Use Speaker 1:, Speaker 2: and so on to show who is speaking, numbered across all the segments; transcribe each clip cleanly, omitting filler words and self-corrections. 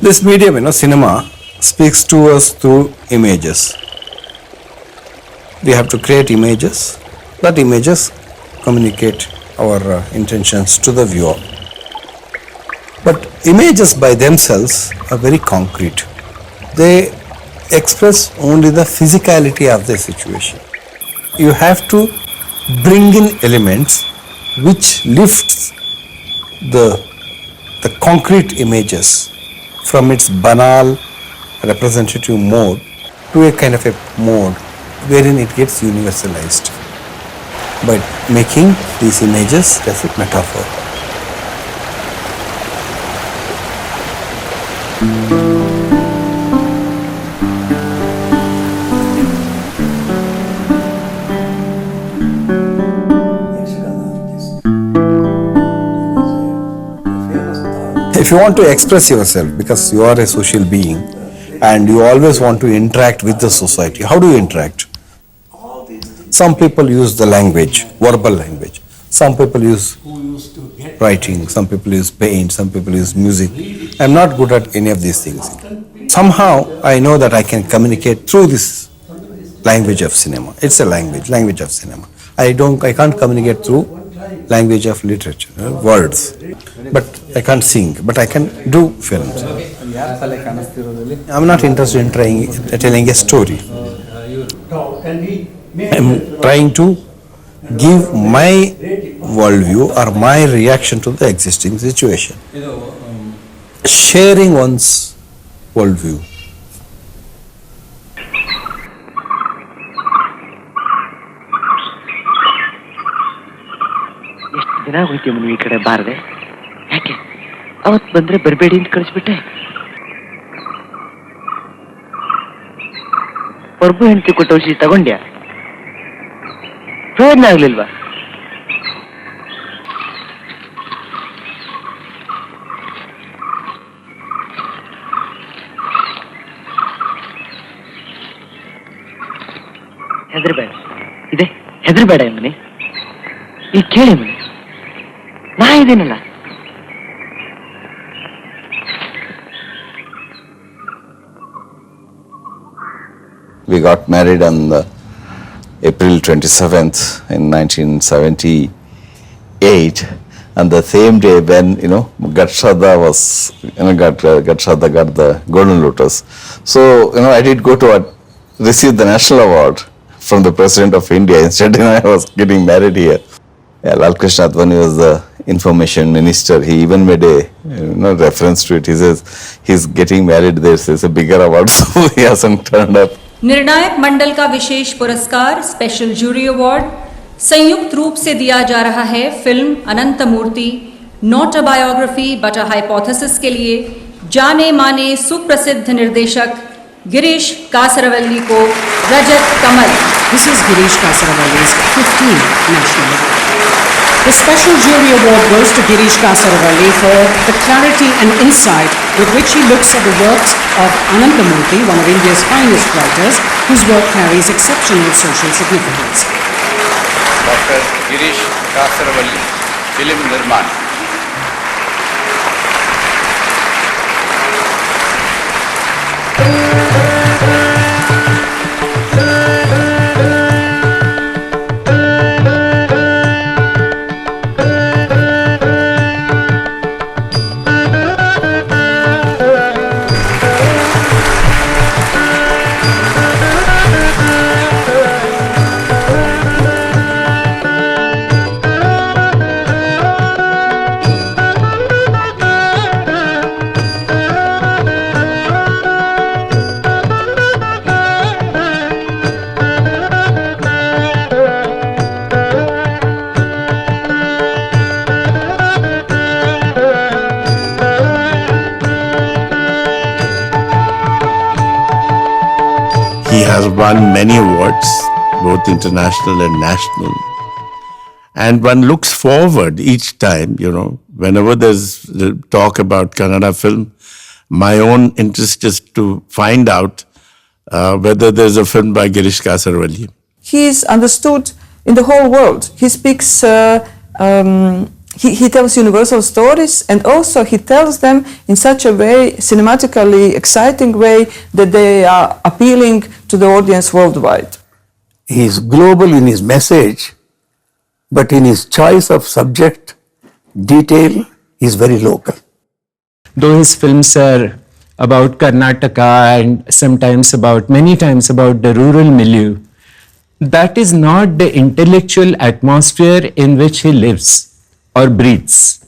Speaker 1: This medium, cinema, speaks to us through images. We have to create images. That images communicate our intentions to the viewer. But images by themselves are very concrete. They express only the physicality of the situation. You have to bring in elements which lifts the concrete images from its banal representative mode to a kind of a mode wherein it gets universalized by making these images as a metaphor. If you want to express yourself, because you are a social being and you always want to interact with the society, how do you interact? Some people use the language, verbal language. Some people use writing, some people use paint, some people use music. I'm not good at any of these things. Somehow I know that I can communicate through this language of cinema. It's a language of cinema. I can't communicate through language of literature, words. But I can't sing, but I can do films. I'm not interested in telling a story. I'm trying to give my worldview or my reaction to the existing situation. Sharing one's worldview.
Speaker 2: ದಿನ ಹೋಯ್ತೀವಿ ಮನೆ ಈ ಕಡೆ ಬಾರದೆ ಯಾಕೆ ಅವತ್ತು ಬಂದ್ರೆ ಬರಬೇಡಿ ಅಂತ ಕಳಿಸ್ಬಿಟ್ಟೆ ಪ್ರಭು ಹೆಂಡತಿ ಕೊಟ್ಟ ಔಷಧಿ ತಗೊಂಡ್ಯಾ ಪ್ರಯೋಜನ ಆಗ್ಲಿಲ್ವಾ ಹೆದರ್ಬೇಡ ಇದೆ ಹೆದರ್ಬೇಡ ಮನೆ ಈ ಕೇಳಿ ಮನೆ ನಾ ಇದೇನಲ್ಲ
Speaker 3: We got married on April 27th in 1978, and the same day when Gatshada was Gatshada got the Golden Lotus. So I did go to receive the national award from the President of India. Instead, I was getting married here. Yeah, Lal Krishna Advani was the information minister. He even made a reference to it. He says he's getting married there, so it's a bigger award, so he hasn't turned up.
Speaker 4: निर्णायक मंडल का विशेष पुरस्कार special jury award संयुक्त रूप से दिया जा रहा है film Anant Murthy not a biography but a hypothesis के लिए जाने माने सुप्रसिद्ध निर्देशक गिरीश कासरवल्ली को Rajat Kamal.
Speaker 5: This is Girish Kasaravalli's 15th national award. The special jury award goes to Girish Kasaravalli for the clarity and insight with which he looks at the works of Anantamurthy, one of India's finest writers, whose work carries exceptional social significance.
Speaker 6: Dr. Girish Kasaravalli, Film Nirman.
Speaker 7: He has won many awards, both international and national. And one looks forward each time, whenever there's talk about Kannada film, my own interest is to find out whether there's a film by Girish Kasaravalli.
Speaker 8: He is understood in the whole world. He speaks he tells universal stories, and also he tells them in such a way, cinematically exciting way, that they are appealing to the audience worldwide.
Speaker 9: He is global in his message, but in his choice of subject, detail, he is very local.
Speaker 10: Though his films are about Karnataka and sometimes many times about the rural milieu, that is not the intellectual atmosphere in which he lives or breathes.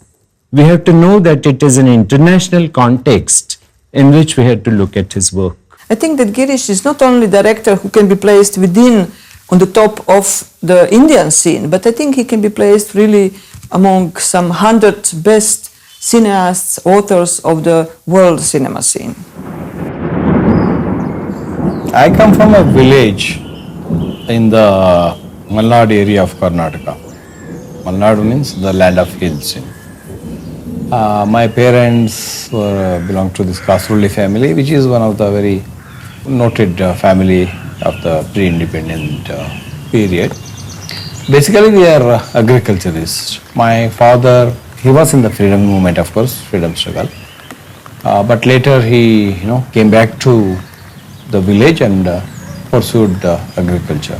Speaker 10: We have to know that it is an international context in which we have to look at his work.
Speaker 8: I think that Girish is not only a director who can be placed on the top of the Indian scene, but I think he can be placed really among some 100 best cineasts, authors of the world cinema scene.
Speaker 1: I come from a village in the Malnad area of Karnataka. Malnad means the land of hills. My parents belong to this Kasaravalli family, which is one of the very noted family of the pre-independent period. Basically, we are agriculturists. My father, he was in the freedom movement, of course, freedom struggle. But later he, came back to the village and pursued agriculture.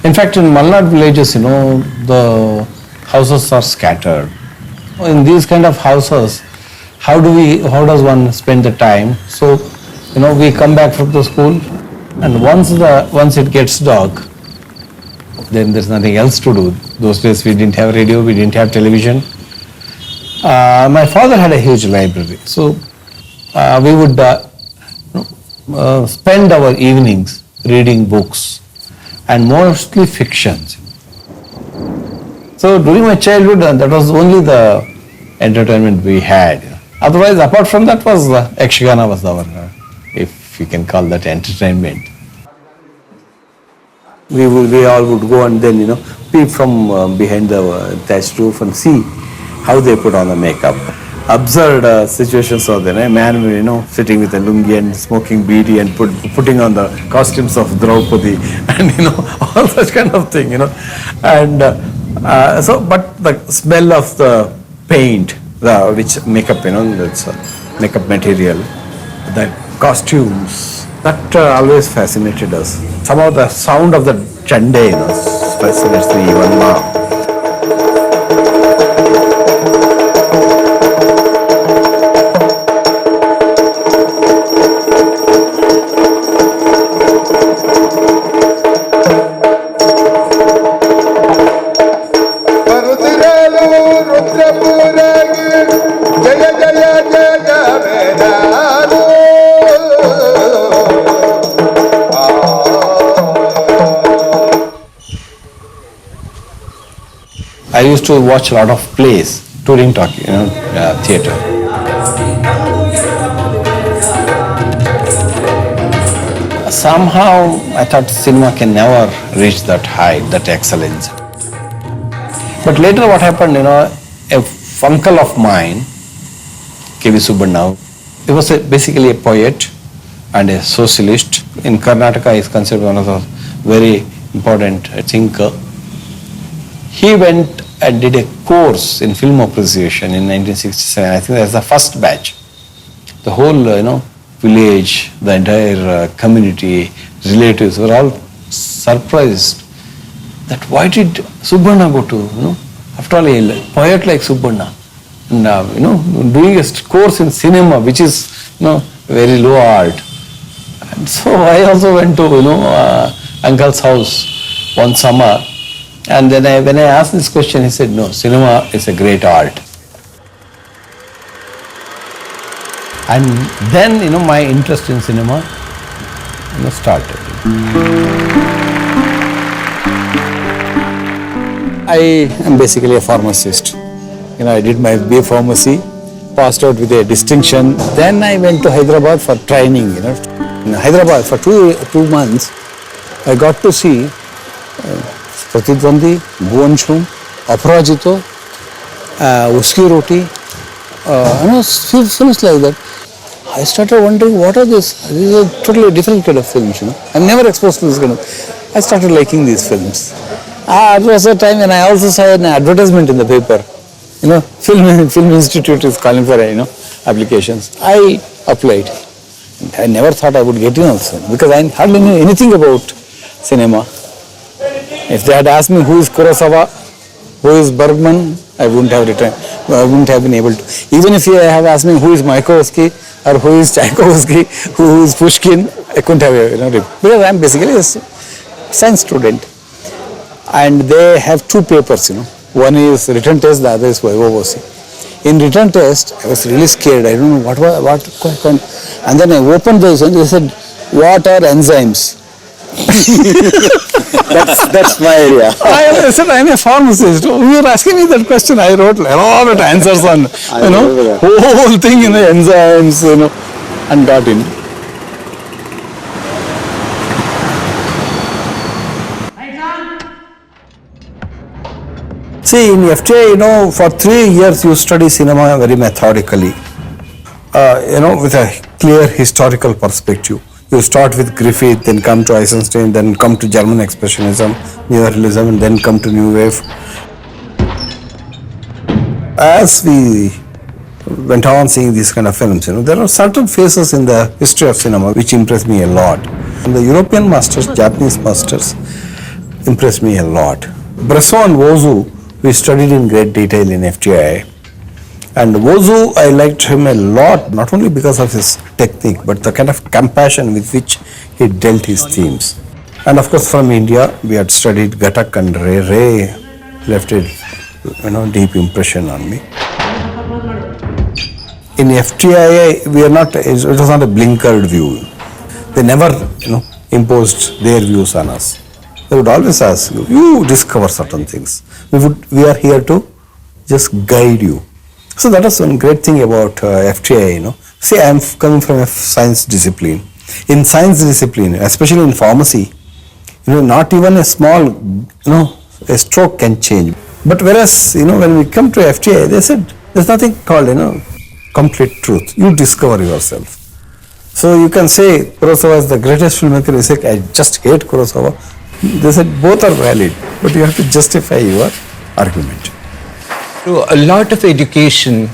Speaker 1: In fact, in Malnad villages, the houses are scattered. In these kind of houses, how does one spend the time? So, we come back from the school, and once it gets dark, then there's nothing else to do. Those days we didn't have radio, we didn't have television. My father had a huge library, so we would spend our evenings reading books, and mostly fictions. So during my childhood, that was only the entertainment we had. Otherwise, apart from that, was Yakshagana was our, if you can call that entertainment. We all would go and then, peep from behind the thatched roof and see how they put on the makeup. Absurd situations are there. A man, sitting with a lungi and smoking beedi and putting on the costumes of Draupadi and, all such kind of thing, And but the smell of the paint, which makeup, that's makeup material, the costumes, that always fascinated us. Somehow the sound of the chande, fascinates me even now. I used to watch a lot of plays, touring theatre. Somehow I thought cinema can never reach that height, that excellence. But later what happened, a uncle of mine, K.V. Subbanna, he was basically a poet and a socialist. In Karnataka, he is considered one of the very important thinker. He went and did a course in film appreciation in 1967. I think that's the first batch. The whole, village, the entire community, relatives were all surprised that why did Subbanna go to, after all, a poet like Subbanna, and, doing a course in cinema, which is, very low art. And so I also went to, uncle's house one summer. And then when I asked this question, he said, no, cinema is a great art. And then, my interest in cinema, started. I am basically a pharmacist. I did my BA Pharmacy, passed out with a distinction. Then I went to Hyderabad for training, In Hyderabad for two months, I got to see Pratidvandi, Bhuvanshum, Aparajito, Uski Roti, films like that. I started wondering, what are these? These are totally different kind of films, I'm never exposed to this kind of. I started liking these films. It was a time when I also saw an advertisement in the paper
Speaker 9: Film Institute is calling for, applications. I applied. I never thought I would get in also because I hardly knew anything about cinema. If they had asked me who is Kurosawa, who is Bergman, I wouldn't have written. I wouldn't have been able to. Even if you have asked me who is Mayakovsky or who is Tchaikovsky, who is Pushkin, I couldn't have, because I am basically a science student. And they have two papers, One is written test, the other is Vivovosi. In written test, I was really scared. I don't know what. And then I opened those and they said, what are enzymes? that's my area. I said, I'm a pharmacist. You were asking me that question. I wrote a lot of answers on, whole thing in the enzymes, and got in.
Speaker 1: See, in FTA, for 3 years you study cinema very methodically, with a clear historical perspective. You start with Griffith, then come to Eisenstein, then come to German Expressionism, Neorealism, and then come to New Wave. As we went on seeing these kind of films, there are certain phases in the history of cinema which impressed me a lot. And the European masters, Japanese masters, impressed me a lot. Bresson and Ozu, we studied in great detail in FTI. And Ozu, I liked him a lot, not only because of his technique, but the kind of compassion with which he dealt his themes. And of course, from India, we had studied Ghatak and Ray. Ray left a deep impression on me. In FTI, it was not a blinkered view. They never, imposed their views on us. They would always ask you discover certain things. We are here to just guide you. So that was one great thing about FTI, See, I am coming from a science discipline. In science discipline, especially in pharmacy, not even a small, a stroke can change. But whereas, when we come to FTI, they said, there's nothing called, complete truth. You discover yourself. So you can say Kurosawa is the greatest filmmaker. You say, I just hate Kurosawa. They said both are valid, but you have to justify your argument.
Speaker 10: A lot of education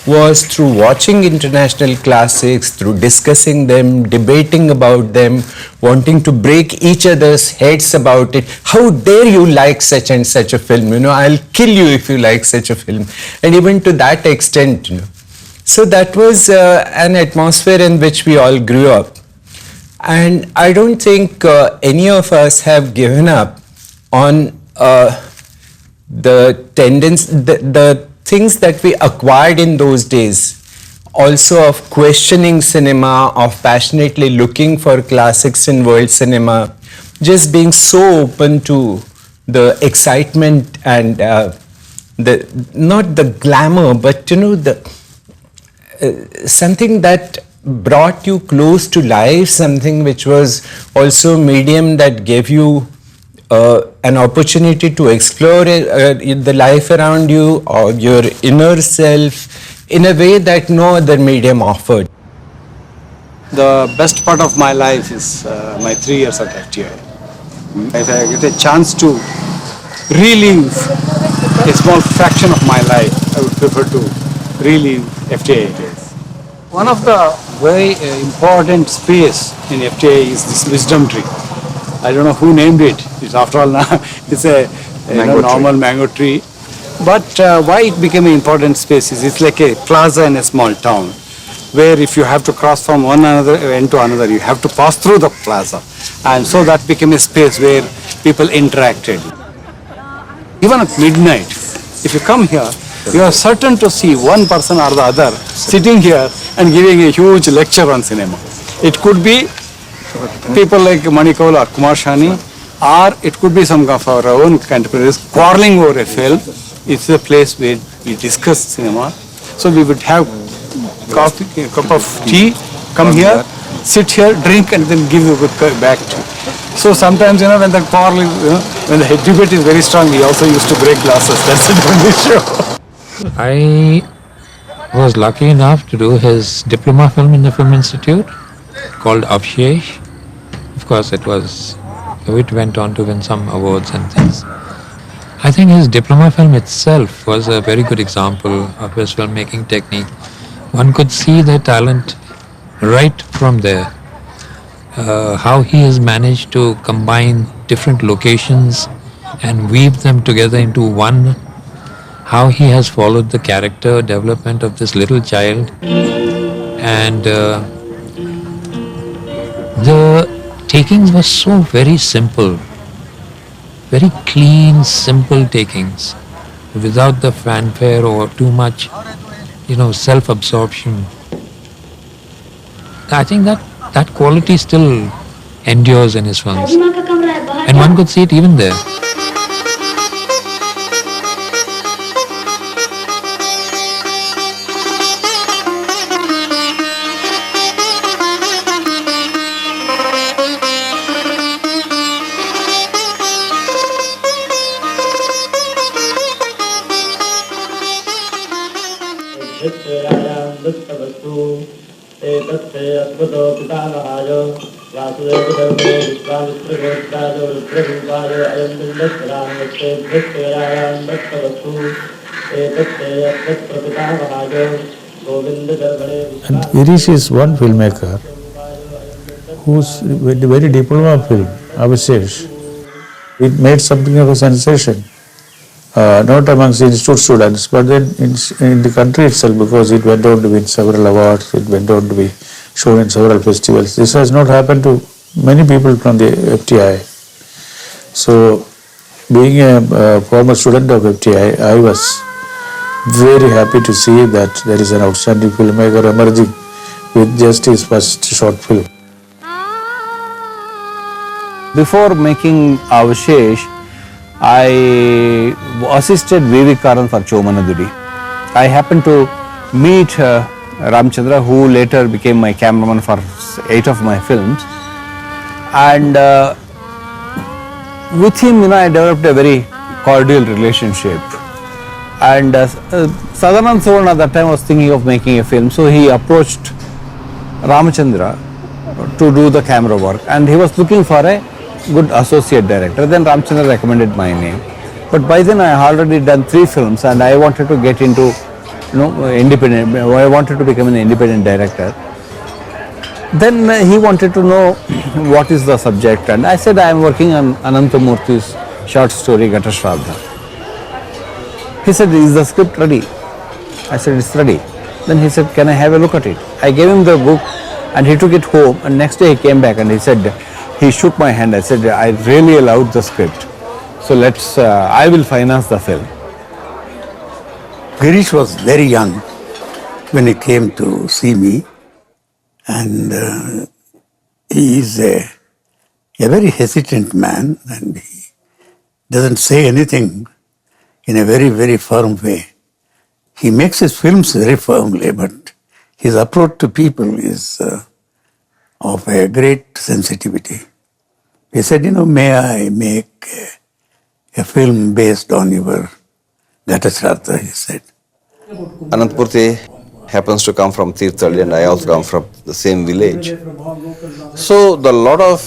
Speaker 10: was through watching international classics, through discussing them, debating about them, wanting to break each other's heads about it. How dare you like such and such a film? I'll kill you if you like such a film. And even to that extent, So that was an atmosphere in which we all grew up. And I don't think any of us have given up on the tendency, the things that we acquired in those days, also of questioning cinema, of passionately looking for classics in world cinema, just being so open to the excitement and not the glamour, but something that brought you close to life, something which was also a medium that gave you an opportunity to explore the life around you or your inner self in a way that no other medium offered.
Speaker 9: The best part of my life is my 3 years at FTI. If I get a chance to relive a small fraction of my life, I would prefer to relive FTI days. One of the very important space in FTI is this wisdom tree. I don't know who named it. It's after all now it's a normal mango tree. But why it became an important space is it's like a plaza in a small town, where if you have to cross from one another end to another, you have to pass through the plaza. And so that became a space where people interacted. Even at midnight, if you come here, you are certain to see one person or the other sitting here and giving a huge lecture on cinema. It could be people like Manikaul or Kumar Shani, or it could be some of our own contemporaries quarreling over a film. It's a place where we discuss cinema. So we would have coffee, a cup of tea, come here, sit here, drink, and then give you back tea. So sometimes, when the quarrel, when the debate is very strong, we also used to break glasses. That's the only show.
Speaker 11: I was lucky enough to do his diploma film in the Film Institute called Avshesh. Of course, it went on to win some awards and things. I think his diploma film itself was a very good example of his filmmaking technique. One could see the talent right from there. How he has managed to combine different locations and weave them together into one. How he has followed the character development of this little child. And the takings were so very simple. Very clean, simple takings, without the fanfare or too much, self-absorption. I think that quality still endures in his films, and one could see it even there.
Speaker 12: And Girish is one filmmaker whose very diploma film, Avashesh, it made something of a sensation. Not amongst the institute students, but then in the country itself, because it went on to win several awards, it went on to be shown in several festivals. This has not happened to many people from the FTI. So, being a former student of FTI, I was very happy to see that there is an outstanding filmmaker emerging with just his first short film.
Speaker 1: Before making Avashesh, I assisted V.V. Karan for Chomanadudi. I happened to meet Ramchandra, who later became my cameraman for 8 of my films. And with him, I developed a very cordial relationship. And Sadanand Soran at that time was thinking of making a film, so he approached Ramchandra to do the camera work, and he was looking for a good associate director. Then Ramchandra recommended my name. But by then I had already done 3 films, and I wanted to get into, independent. I wanted to become an independent director. Then he wanted to know what is the subject, and I said I am working on Anantamurthy's short story Gata Shraddha. He said, is the script ready? I said, it's ready. Then he said, can I have a look at it? I gave him the book and he took it home, and next day he came back and he said, he shook my hand. I said, I really loved the script. So I will finance the film.
Speaker 13: Girish was very young when he came to see me, and he is a very hesitant man, and he doesn't say anything in a very, very firm way. He makes his films very firmly, but his approach to people is of a great sensitivity. He said, may I make a film based on your Gata Shraddha, he said.
Speaker 3: Anantapurti happens to come from Tirthalli, and I also come from the same village. So the lot of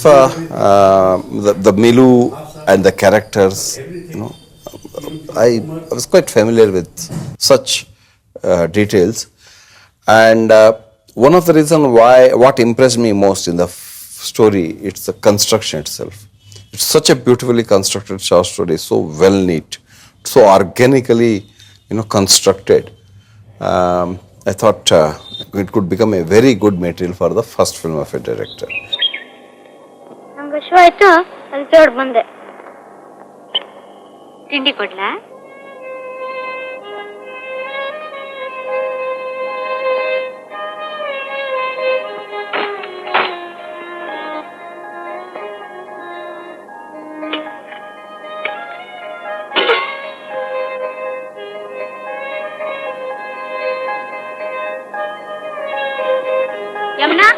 Speaker 3: the milieu and the characters, I was quite familiar with such details. And one of the reasons what impressed me most in the story, it's the construction itself. It's such a beautifully constructed short story, so well neat, so organically, constructed. I thought it could become a very good material for the first film of a director.
Speaker 14: ನಂಗೆ show ಆಯ್ತು, ಅದಕ್ಕೆ ಹೊರಡ್ ಬಂದೆ. ತಿಂಡಿ ಕೊಡ್ಲಾ? ಯಮುನಾ,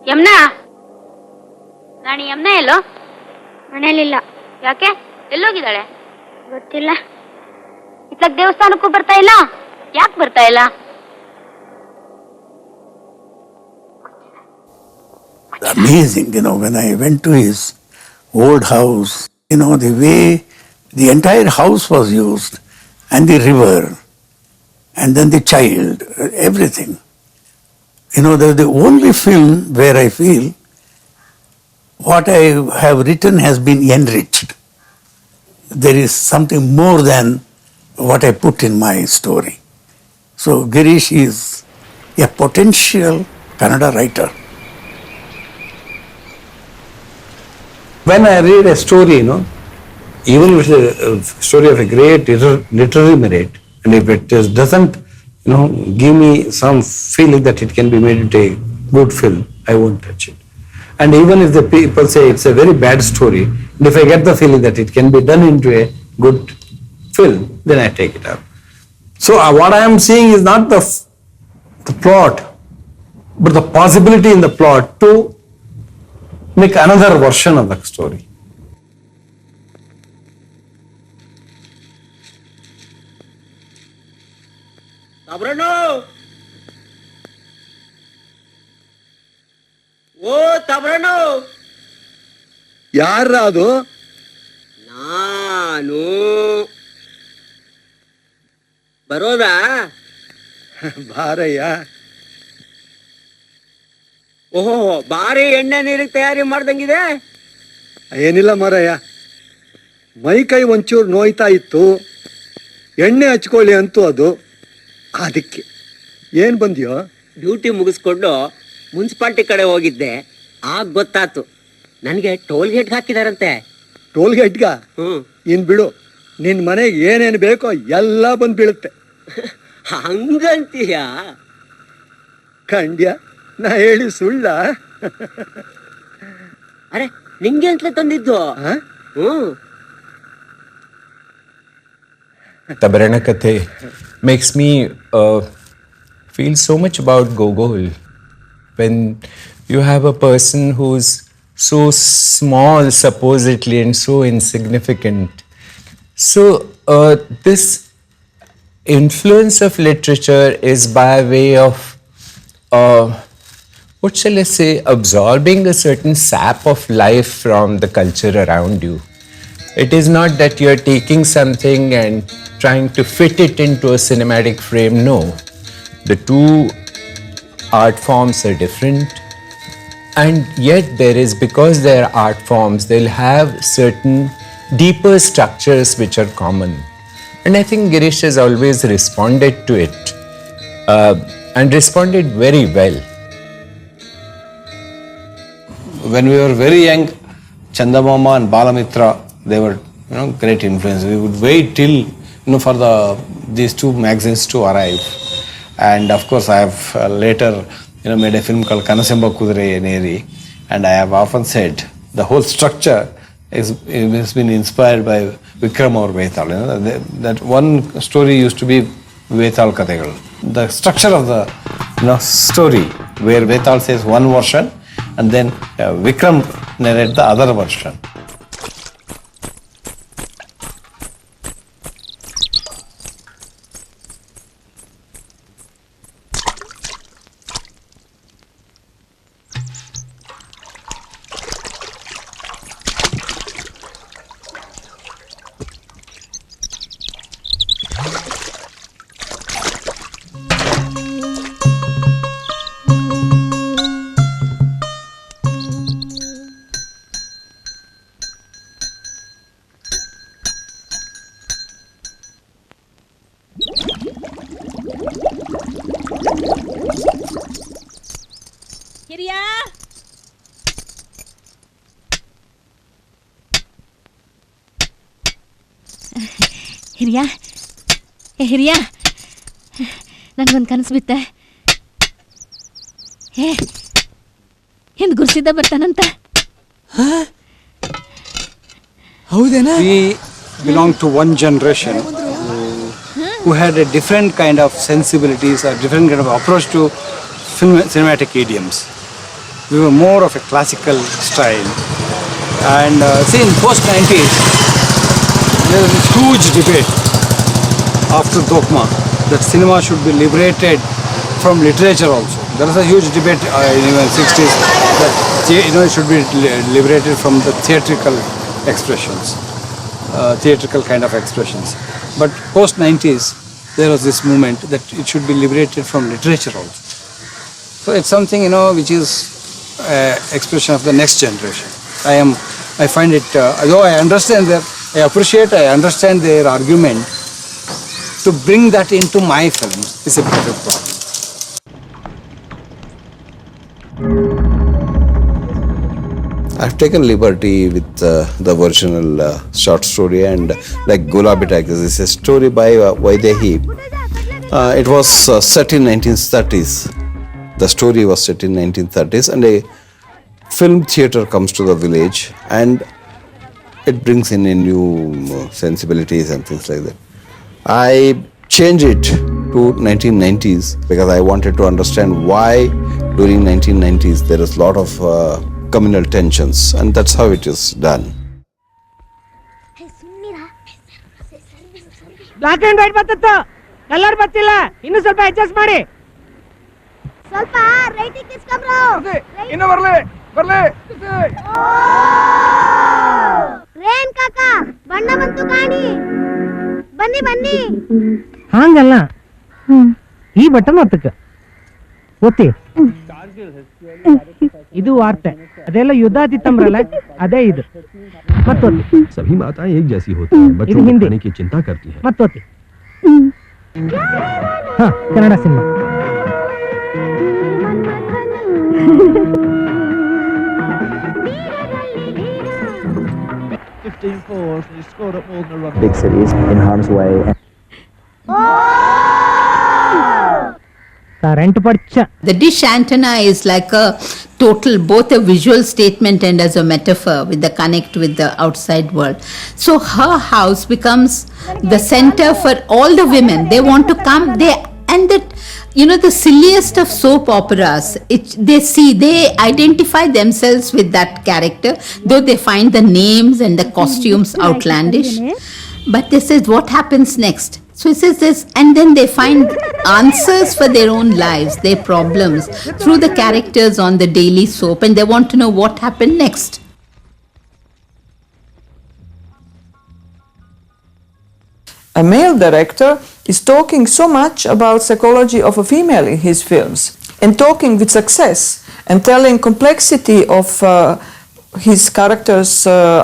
Speaker 14: ಯಮುನಾ, ರಾಣಿ ಯಮುನಾ ಎಲ್ಲೋ? ಮನೇಲಿಲ್ಲ. ಯಾಕೆ? ಎಲ್ಲೋಗಿದ್ದಾಳೆ? ಗೊತ್ತಿಲ್ಲ. ಇತ್ಲಾಗ ದೇವಸ್ಥಾನಕ್ಕೂ ಬರ್ತಾ ಇಲ್ಲ, ಯಾಕೆ ಬರ್ತಾ ಇಲ್ಲ?
Speaker 13: Amazing, when I went to his old house, the way the entire house was used, and the river, and then the child, everything. They're the only film where I feel what I have written has been enriched. There is something more than what I put in my story. So Girish is a potential Kannada writer.
Speaker 1: When I read a story, even if it's a story of a great literary merit, and if it doesn't, give me some feeling that it can be made into a good film, I won't touch it. And even if the people say it's a very bad story, and if I get the feeling that it can be done into a good film, then I take it up. So what I am seeing is not the plot, but the possibility in the plot to make another version of the story.
Speaker 2: ತಬ್ರಣ್ಣು, ಓ ತಬ್ರಣ್ಣು,
Speaker 15: ಯಾರ ಅದು?
Speaker 2: ನಾನು ಬರೋದಾ?
Speaker 15: ಬಾರಯ್ಯ.
Speaker 2: ಓಹೋ, ಬಾರಿ ಎಣ್ಣೆ ನೀರಿಗೆ ತಯಾರಿ ಮಾಡ್ದಂಗಿದೆ.
Speaker 15: ಏನಿಲ್ಲ ಮಾರಯ್ಯ, ಮೈ ಕೈ ಒಂಚೂರು ನೋಯ್ತಾ ಇತ್ತು, ಎಣ್ಣೆ ಹಚ್ಕೊಳ್ಳಿ ಅಂತೂ ಅದು, ಅದಕ್ಕೆ. ಏನ್ ಬಂದ್ಯೋ?
Speaker 2: ಡ್ಯೂಟಿ ಮುಗಿಸ್ಕೊಂಡು ಮುನ್ಸಿಪಾಲ್ಟಿ ಕಡೆ ಹೋಗಿದ್ದೆ, ಆಗ ಗೊತ್ತಾತು ನನಗೆ ಟೋಲ್ ಗೇಟ್ ಹಾಕಿದಾರಂತೆ.
Speaker 15: ಟೋಲ್ ಗೇಟ್ಗ? ಇನ್ ಬಿಡು, ನಿನ್ ಮನೆಗೆ ಏನೇನು ಬೇಕೋ ಎಲ್ಲ ಬಂದು ಬೀಳುತ್ತೆ.
Speaker 2: ಹಂಗಂತೀಯ?
Speaker 15: ಕಂಡ್ಯ, ನಾ ಹೇಳಿ ಸುಳ್ಳ?
Speaker 2: ಅರೆ, ನಿಂಗೆ ಅಂತಲೇ ತಂದಿದ್ದು.
Speaker 10: Tabrana Kathe makes me feel so much about Gogol. When you have a person who's so small, supposedly, and so insignificant. So this influence of literature is by way of, what shall I say, absorbing a certain sap of life from the culture around you. It is not that you are taking something and trying to fit it into a cinematic frame. No. The two art forms are different. And yet there is, because they are art forms, they'll have certain deeper structures which are common. And I think Girish has always responded to it and responded very well.
Speaker 1: When we were very young, Chandamama and Balamitra, they were great influence. We would wait till for these two magazines to arrive. And of course I have later made a film called Kanasemba Kudure Neri, and I have often said the whole structure has been inspired by Vikram or Vetal. That one story used to be Vetal Kathegal. The structure of the story where Vetal says one version and then Vikram narrates the other version.
Speaker 16: ಹಿರಿಯ ಹಿರಿಯ ನನಗೊಂದು ಕನಸು ಬಿತ್ತೆ. ಹಿಂದ್ ಗುರ್ಸಿದ್ದ ಬರ್ತಾನಂತ.
Speaker 9: ಹೌದೇನಾ? We belong to one generation who had a different kind of sensibilities or different kind of approach to cinematic idioms. We were more of a classical style, and see, in post-90s there was this huge debate after dogma that cinema should be liberated from literature also. There was a huge debate in the 60s that it should be liberated from the theatrical expressions, theatrical kind of expressions. But post 90s, there was this movement that it should be liberated from literature also. So it's something which is expression of the next generation. I find it, though I understand I understand their argument. To bring that into my films is a bit of a problem.
Speaker 1: I've taken liberty with the original short story, and like Gulabi Tigers is a story by Vaidehi. It was set in 1930s. The story was set in 1930s, and a film theater comes to the village, and it brings in a new sensibilities and things like that. I changed it to 1990s because I wanted to understand why during 1990s there is a lot of communal tensions, and that's how it is done.
Speaker 17: Black and white ಬರ್ತತ್ತು colour ಬರ್ತಿಲ್ಲ ಇನ್ನು ಸ್ವಲ್ಪ adjust ಮಾಡಿ
Speaker 14: ಸ್ವಲ್ಪ writing ಇಸ್ಕೊಂಬ್ರು
Speaker 17: ಇನ್ನು ಬರ್ಲಿ
Speaker 14: rain ಕಾಕ ಬಣ್ಣ ಬಂತು ಕಾಣಿ ಬನ್ನಿ
Speaker 17: ಹಂಗಲ್ಲ ಈ ಬಟನ್ ಒತ್ತಕ್ಕ ಒತ್ತಿ ಇದು ವಾರ್ತೆ ಅದೆಲ್ಲ ಯುದ್ಧ ಆತಿತ್ತಂಬ್ರಲ್ಲ ಅದೇ ಇದು ಮತ್ತೊತ್ತಿ
Speaker 18: सभी माताएं एक जैसी होती हैं, बच्चों को खाने की चिंता करती हैं।
Speaker 17: ಮತ್ತೊತ್ತಿ ಹಾ Kannada cinema
Speaker 18: Big cities in harm's way.
Speaker 19: The dish antenna is like a total, both a visual statement and as a metaphor with the connect with the outside world. So her house becomes the center for all the women. They want to come there, and that, the silliest of soap operas, they identify themselves with that character, though they find the names and the costumes outlandish. But this is what happens next. So it says this, and then they find answers for their own lives, their problems, through the characters on the daily soap, and they want to know what happened next.
Speaker 8: A male director is talking so much about psychology of a female in his films, and talking with success, and telling complexity of his character's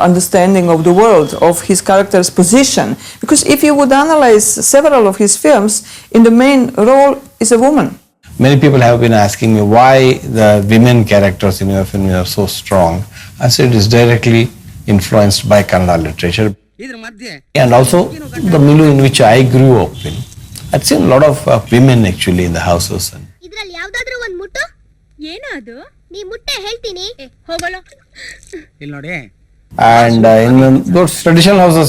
Speaker 8: understanding of the world, of his character's position. Because if you would analyze several of his films, in the main role is a woman.
Speaker 1: Many people have been asking me why the women characters in your film are so strong. I said it is directly influenced by Kannada literature. And also the milieu in which I grew up in. I'd seen a lot of women actually in the houses.
Speaker 14: ಇದ್ರಲ್ಲಿ ಯಾವ್ದಾದ್ರೂ ಒಂದು ಮುಟ್ಟು ಏನೋ ಅದು ನೀ ಮುಟ್ಟೆ ಹೇಳ್ತೀನಿ ಹೋಗಲ್ಲ
Speaker 15: ಇಲ್ಲಿ ನೋಡಿ.
Speaker 1: And in those traditional houses,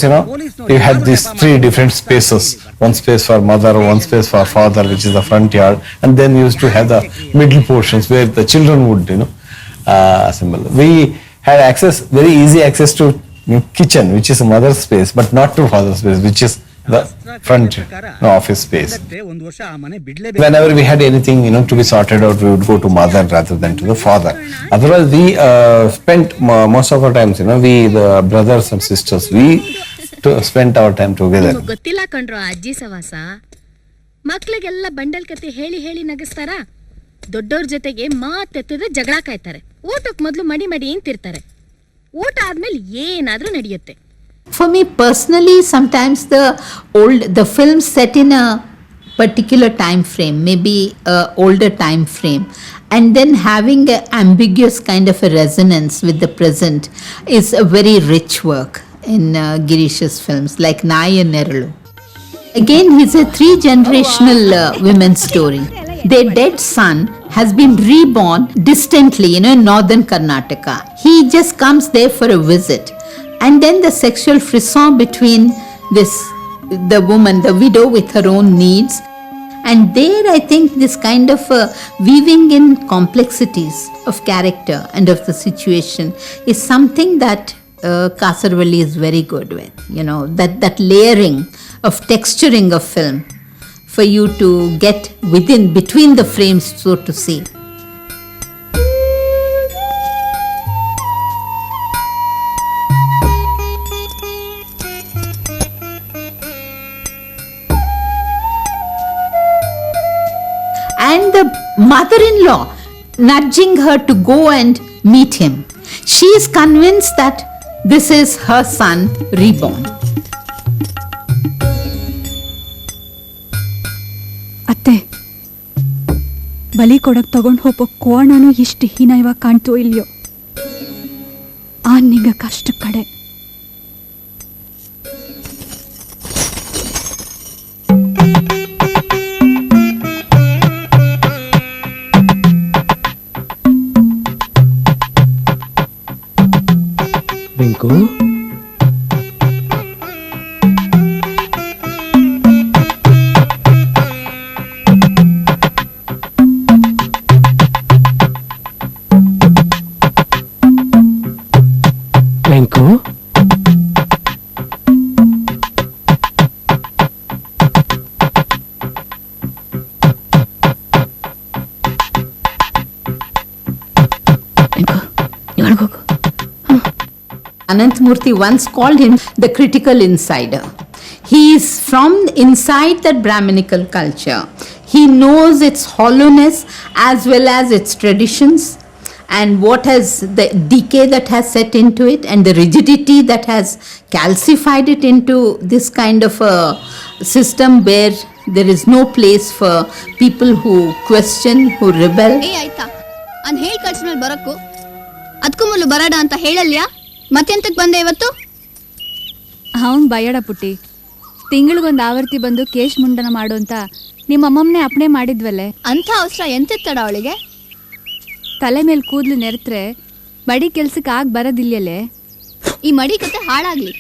Speaker 1: you had these three different spaces. One space for mother, one space for father, which is the front yard, and then we used to have the middle portions where the children would, assemble. We had very easy access to kitchen, which is a mother's space, but not to father's space, which is the front office space. Whenever we had anything, to be sorted out, we would go to mother rather than to the father. Otherwise, we spent most of our times, the brothers and sisters, we spent our time together.
Speaker 16: ಗೊತ್ತಿಲ್ಲ ಕಣ್ರೋ ಅಜ್ಜಿ ಸವಾಸ ಮಕ್ಳಿಗೆಲ್ಲ bundle ಕತೆ ಹೇಳಿ ಹೇಳಿ ನಗಿಸ್ತಾರ ದೊಡ್ಡವ್ರ ಜೊತೆಗೆ ಮಾತೆತ್ತದ ಜಗಳ ಕಾಯ್ತಾರೆ ಊಟಕ್ಕೆ ಮೊದಲು ಮಡಿ ಅಂತಿರ್ತಾರೆ ಊಟ ಆದ್ಮೇಲೆ ಏನಾದ್ರೂ ನಡೆಯುತ್ತೆ.
Speaker 19: For me personally, sometimes the film set in a particular time frame, maybe a older time frame, and then having an ambiguous kind of a resonance with the present is a very rich work in Girish's films, like Nai and Neralu. Again, he's a 3-generational women's story. Their dead son has been reborn distantly, in northern Karnataka. He just comes there for a visit. And then the sexual frisson between the woman, the widow with her own needs. And there I think this kind of weaving in complexities of character and of the situation is something that Kasaravalli is very good with. That layering of texturing of film for you to get between the frames, so to say. And the mother-in-law nudging her to go and meet him. She is convinced that this is her son reborn.
Speaker 20: ಅತ್ತೆ, ಬಲಿ ಕೊಡಕ್ ತಗೊಂಡು ಹೋಗೋ ಕೋಣನು ಇಷ್ಟು ಹೀನಯವಾಗಿ ಕಾಣ್ತೋ ಇಲ್ಯೋ, ಆ ನಿಂಗ ಕಷ್ಟ ಕಡೆ.
Speaker 10: ವೆಂಕು, ವೆಂಕು,
Speaker 19: Ananthamurthy once called him the critical insider. He is from inside that Brahminical culture. He knows its hollowness as well as its traditions, and what has the decay that has set into it, and the rigidity that has calcified it into this kind of a system where there is no place for people who question, who rebel.
Speaker 14: ಆಯ್ತಾ, ನಾನು ಹೇಳಿ ಕಳ್ಸಿನಲ್ಲಿ ಬರಕ್ಕು ಅದಕ್ಕೂ ಮೊದಲು ಬರಡ ಅಂತ ಹೇಳಲ್ಯಾ? ಮತ್ತೆಂತಕ್ಕೆ ಬಂದೆ ಇವತ್ತು?
Speaker 20: ಅವನ್ ಬಯಡ ಪುಟ್ಟಿ, ತಿಂಗಳಿಗೊಂದು ಆವರ್ತಿ ಬಂದು ಕೇಶ್ ಮುಂಡನ ಮಾಡು ಅಂತ ನಿಮ್ಮಮ್ಮಮ್ಮನೇ ಅಪ್ಪಣೆ ಮಾಡಿದ್ವಲ್ಲೇ.
Speaker 14: ಅಂಥ ಅವಸರ ಎಂತೆತ್ತಡ ಅವಳಿಗೆ?
Speaker 20: ತಲೆ ಮೇಲೆ ಕೂದಲು ನೆರೆತ್ರೆ ಮಡಿ ಕೆಲ್ಸಕ್ಕೆ ಆಗ ಬರೋದಿಲ್ಲಲೇ.
Speaker 14: ಈ ಮಡಿ ಕತೆ ಹಾಳಾಗ್ಲಿ.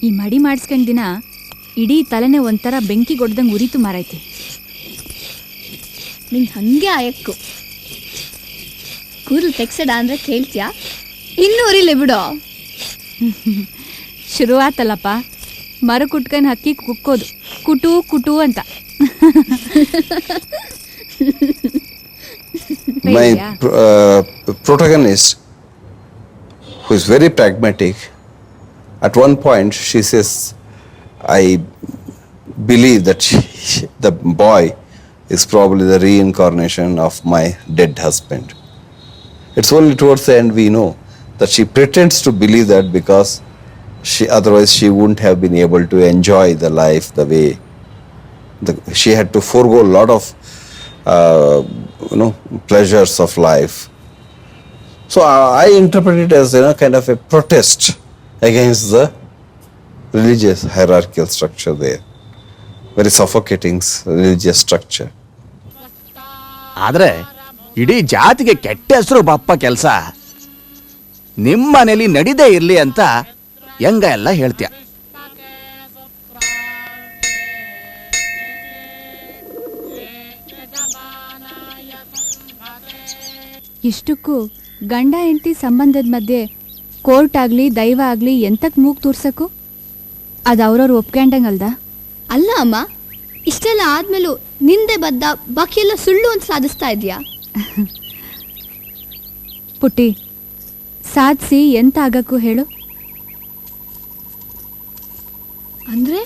Speaker 20: ಈ ಮಡಿ ಮಾಡಿಸ್ಕೊಂಡ್ ದಿನ ಇಡೀ ತಲೆನೇ ಒಂಥರ ಬೆಂಕಿ ಗೊಡ್ದಂಗೆ ಉರಿತು ಮಾರೈತಿ.
Speaker 14: ನಿಂಗೆ ಹಂಗೆ ಆಯಕ್ಕು. ಕೂದಲು ತೆಗ್ಸಡ ಅಂದ್ರೆ ಕೇಳ್ತೀಯಾ? ಇನ್ನೂ ಉರಿಲಿ ಬಿಡು.
Speaker 20: ಶುರುವಾತಲ್ಲಪ್ಪ, ಮರ ಕುಟ್ಕೊಂಡು ಹಕ್ಕಿ ಕುಕ್ಕೋದು, ಕುಟು ಕುಟು ಅಂತ.
Speaker 1: My protagonist, who is very pragmatic, at one point she says, I believe that the boy is probably the reincarnation of my dead husband. It's only towards the end we know that she pretends to believe that because otherwise she wouldn't have been able to enjoy the life the way she had to forego a lot of pleasures of life. So I interpret it as kind of a protest against the religious hierarchical structure there, very suffocating religious structure.
Speaker 21: ಆದ್ರೆ ಇಡೀ ಜಾತಿಗೆ ಕೆಟ್ಟ ಹೆಸರು ಬಪ್ಪ ಕೆಲಸ. ನಿಮ್ಮ ಮನೇಲಿ ನಡಿದೇ ಇರ್ಲಿ ಅಂತ ಹೆಂಗ ಎಲ್ಲ ಹೇಳ್ತೀಯ.
Speaker 20: ಇಷ್ಟಕ್ಕೂ ಗಂಡ ಹೆಂಡತಿ ಸಂಬಂಧದ ಮಧ್ಯೆ ಕೋರ್ಟ್ ಆಗ್ಲಿ ದೈವ ಆಗ್ಲಿ ಎಂತಕ್ ಮೂಗ್ ತೋರ್ಸಕು? ಅದು ಅವ್ರವ್ರು ಒಪ್ಕೊಂಡಂಗಲ್ದ?
Speaker 14: ಅಲ್ಲ ಅಮ್ಮ, ಇಷ್ಟೆಲ್ಲ ಆದ್ಮೇಲೂ ನಿಂದೆ ಬದ್ದ ಬಾಕಿ ಎಲ್ಲ ಸುಳ್ಳು ಅಂತ ಸಾಧಿಸ್ತಾ ಇದೆಯಾ?
Speaker 20: ಪುಟ್ಟಿ, ಸಾಧಿಸಿ ಎಂತ ಆಗಕ್ಕೂ ಹೇಳು.
Speaker 14: ಅಂದ್ರೆ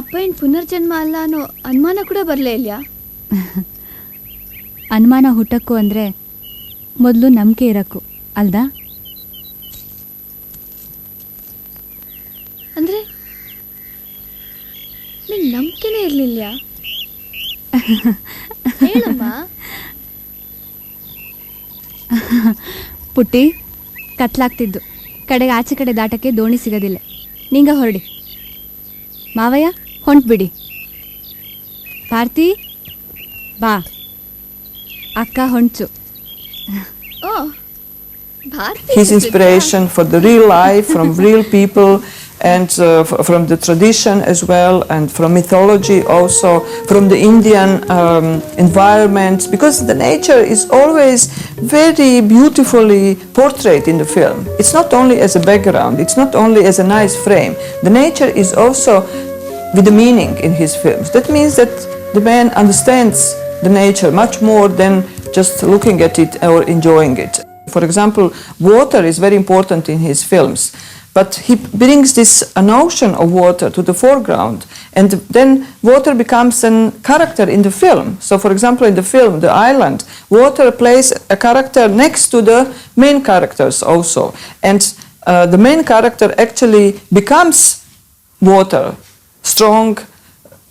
Speaker 14: ಅಪ್ಪಯ್ಯನ ಪುನರ್ಜನ್ಮ ಅಲ್ಲ ಅನ್ನೋ ಅನುಮಾನ ಕೂಡ ಬರಲೇ ಇಲ್ಲ.
Speaker 20: ಅನುಮಾನ ಹುಟ್ಟಕ್ಕು ಅಂದ್ರೆ ಮೊದಲು ನಂಬಿಕೆ ಇರಕ್ಕು ಅಲ್ದಾ?
Speaker 14: ಅಂದ್ರೆ ನಿಂಗೆ ನಂಬಿಕೆನೇ ಇರಲಿಲ್ಲ? ಹೇಳಮ್ಮ.
Speaker 20: ಪುಟ್ಟಿ, ಕತ್ಲಾಗ್ತಿದ್ದು ಕಡೆಗೆ ಆಚೆ ಕಡೆ ದಾಟಕ್ಕೆ ದೋಣಿ ಸಿಗೋದಿಲ್ಲ. ನಿಂಗ ಹೊರಡಿ. ಮಾವಯ್ಯ ಹೊಂಟ್ಬಿಡಿ. ಪಾರ್ತಿ ಬಾ, ಅಕ್ಕ ಹೊಂಚು.
Speaker 14: ಓ
Speaker 8: his inspiration for the real life, from real people, and from the tradition as well, and from mythology also, from the Indian environment, because the nature is always very beautifully portrayed in the film. It's not only as a background, it's not only as a nice frame. The nature is also with the meaning in his films. That means that the man understands the nature much more than just looking at it or enjoying it. For example, water is very important in his films, but he brings this notion of water to the foreground, and then water becomes a character in the film. So, for example, in the film, The Island, water plays a character next to the main characters also, and the main character actually becomes water, strong,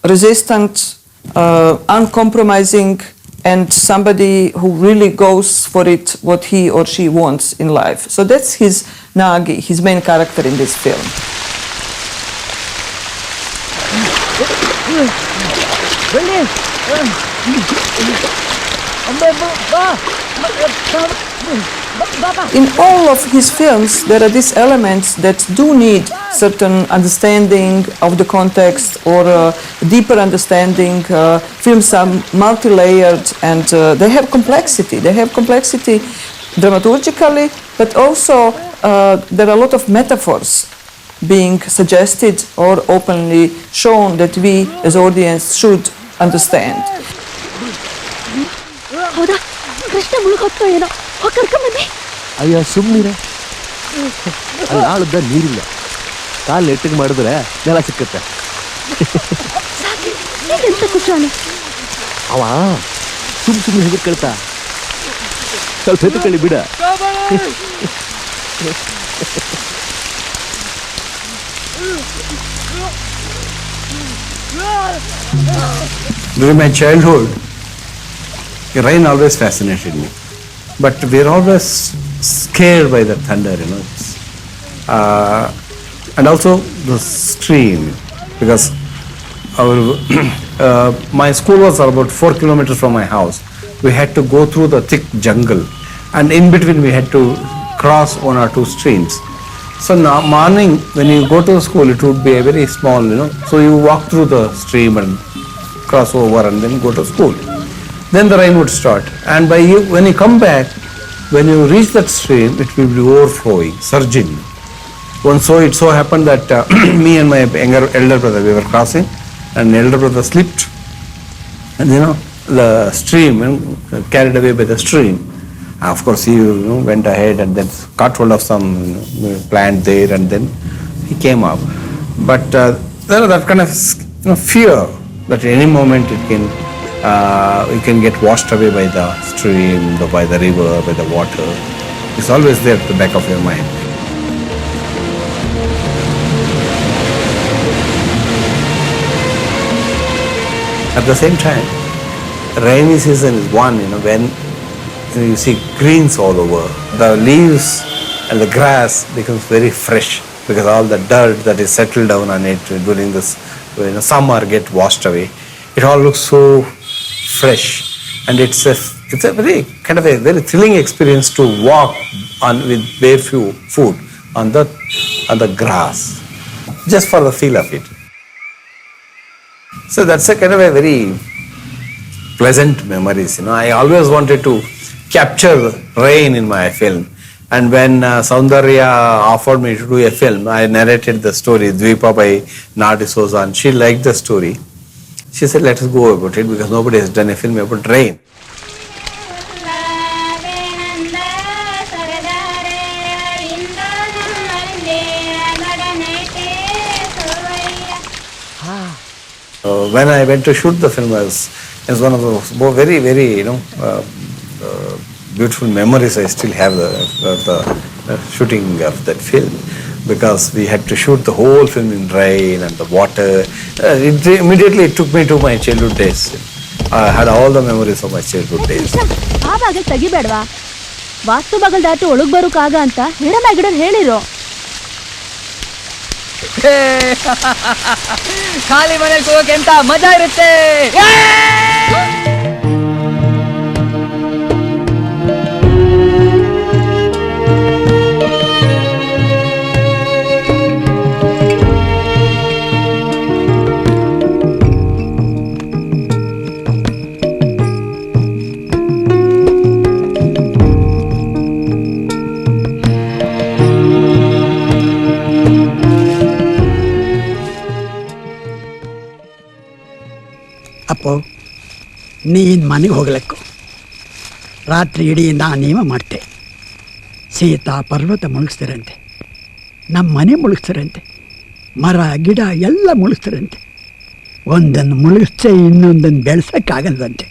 Speaker 8: resistant, uncompromising, and somebody who really goes for it what he or she wants in life. So that's his Nagi, his main character in this film. In all of his films, there are these elements that do need certain understanding of the context or deeper understanding. Films are multi-layered and they have complexity. They have complexity dramaturgically, but also there are a lot of metaphors being suggested or openly shown that we as audience should understand.
Speaker 4: ಹೌದಾ ಕೃಷ್ಣ ಮುಳುಗೋಗ್ತೋ ಏನೋ ಹೋಗಿ ಕರ್ಕೊಂಬನ್ನಿ.
Speaker 18: ಅಯ್ಯ ಸುಮ್ಮನಿರೆ, ಅಲ್ಲಿ ಆಳದ ನೀರಿಲ್ಲ, ಕಾಲು ನೆಟ್ಟಿಗೆ ಮಾಡಿದ್ರೆ ನೆಲ ಸಿಕ್ಕತ್ತೆ.
Speaker 4: ಎಂತ ಕುಶಾನೆ
Speaker 18: ಅವ ಸುಮ್ಮನೆ ಹೆದರ್ಕೊಳ್ತಾ, ಸ್ವಲ್ಪ ಹೆದರ್ಕೊಳ್ಳಿ ಬಿಡ.
Speaker 1: During my childhood, rain always fascinated me, but we're always scared by the thunder, you know. And also the stream, because our my school was about 4 kilometers from my house. We had to go through the thick jungle, and in between we had to cross 1 or 2 streams. So now morning when you go to school, it would be a very small, you know. So you walk through the stream and cross over and then go to school. Then the rain would start, and when you come back, when you reach that stream, it will be overflowing, surging. Once it so happened that me and my elder brother, we were crossing, and elder brother slipped, and the stream carried away by the stream. Of course, he went ahead and then caught hold of some plant there, and then he came up. But there was that kind of fear that any moment it can get washed away by the stream, by the river, by the water. It's always there at the back of your mind. At the same time, rainy season is one, when you see greens all over. The leaves and the grass becomes very fresh because all the dirt that is settled down on it during this summer get washed away. It all looks so fresh, and it's a very kind of a very thrilling experience to walk with bare foot on the grass, just for the feel of it. So that's a kind of a very pleasant memories. I always wanted to capture rain in my film, and when Saundarya offered me to do a film, I narrated the story Dvipa by Nadi Souza, and she liked the story. She said, let us go about it, because nobody has done a film about rain. When I went to shoot the film, it was one of those very, very, beautiful memories. I still have the shooting of that film, because we had to shoot the whole film in rain and the water. Immediately it took me to my childhood days. I had all the memories of my childhood days.
Speaker 4: ಆ ಬಾಗಲ್ ತೆಗಿಬೇಡ್ವಾ? ವಾಸ್ತು ಬಾಗಲ್ ದಾಟಿ ಒಳಗ್ ಬರೋಕಾಗ ಅಂತ ಹಿಡನ ಗಿಡನ್ ಹೇಳಿರೋ.
Speaker 17: ಖಾಲಿ ಮನೆಗೆ ಹೋಗಕ್ಕೆ ಎಂತ ಮಜಾ ಇರುತ್ತೆ.
Speaker 5: ಅಪ್ಪು, ನೀನು ಮನೆಗೆ ಹೋಗ್ಲಿಕ್ಕು. ರಾತ್ರಿ ಇಡೀ ನಾನೇವ ಮಾಡ್ತೆ. ಸೀತಾ ಪರ್ವತ ಮುಳುಗಿಸ್ತಾರಂತೆ, ನಮ್ಮ ಮನೆ ಮುಳುಗಿಸ್ತಾರಂತೆ, ಮರ ಗಿಡ ಎಲ್ಲ ಮುಳುಗಿಸ್ತಾರಂತೆ. ಒಂದನ್ನು ಮುಳುಗಿಸ್ತೇ ಇನ್ನೊಂದನ್ನು ಬೆಳೆಸೋಕ್ಕಾಗಲ್ವಂತೆ.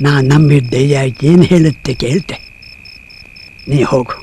Speaker 5: ನಾನು ನಂಬಿದ್ದೆ ಏನು ಹೇಳುತ್ತೆ ಕೇಳ್ತೆ. ನೀ ಹೋಗು.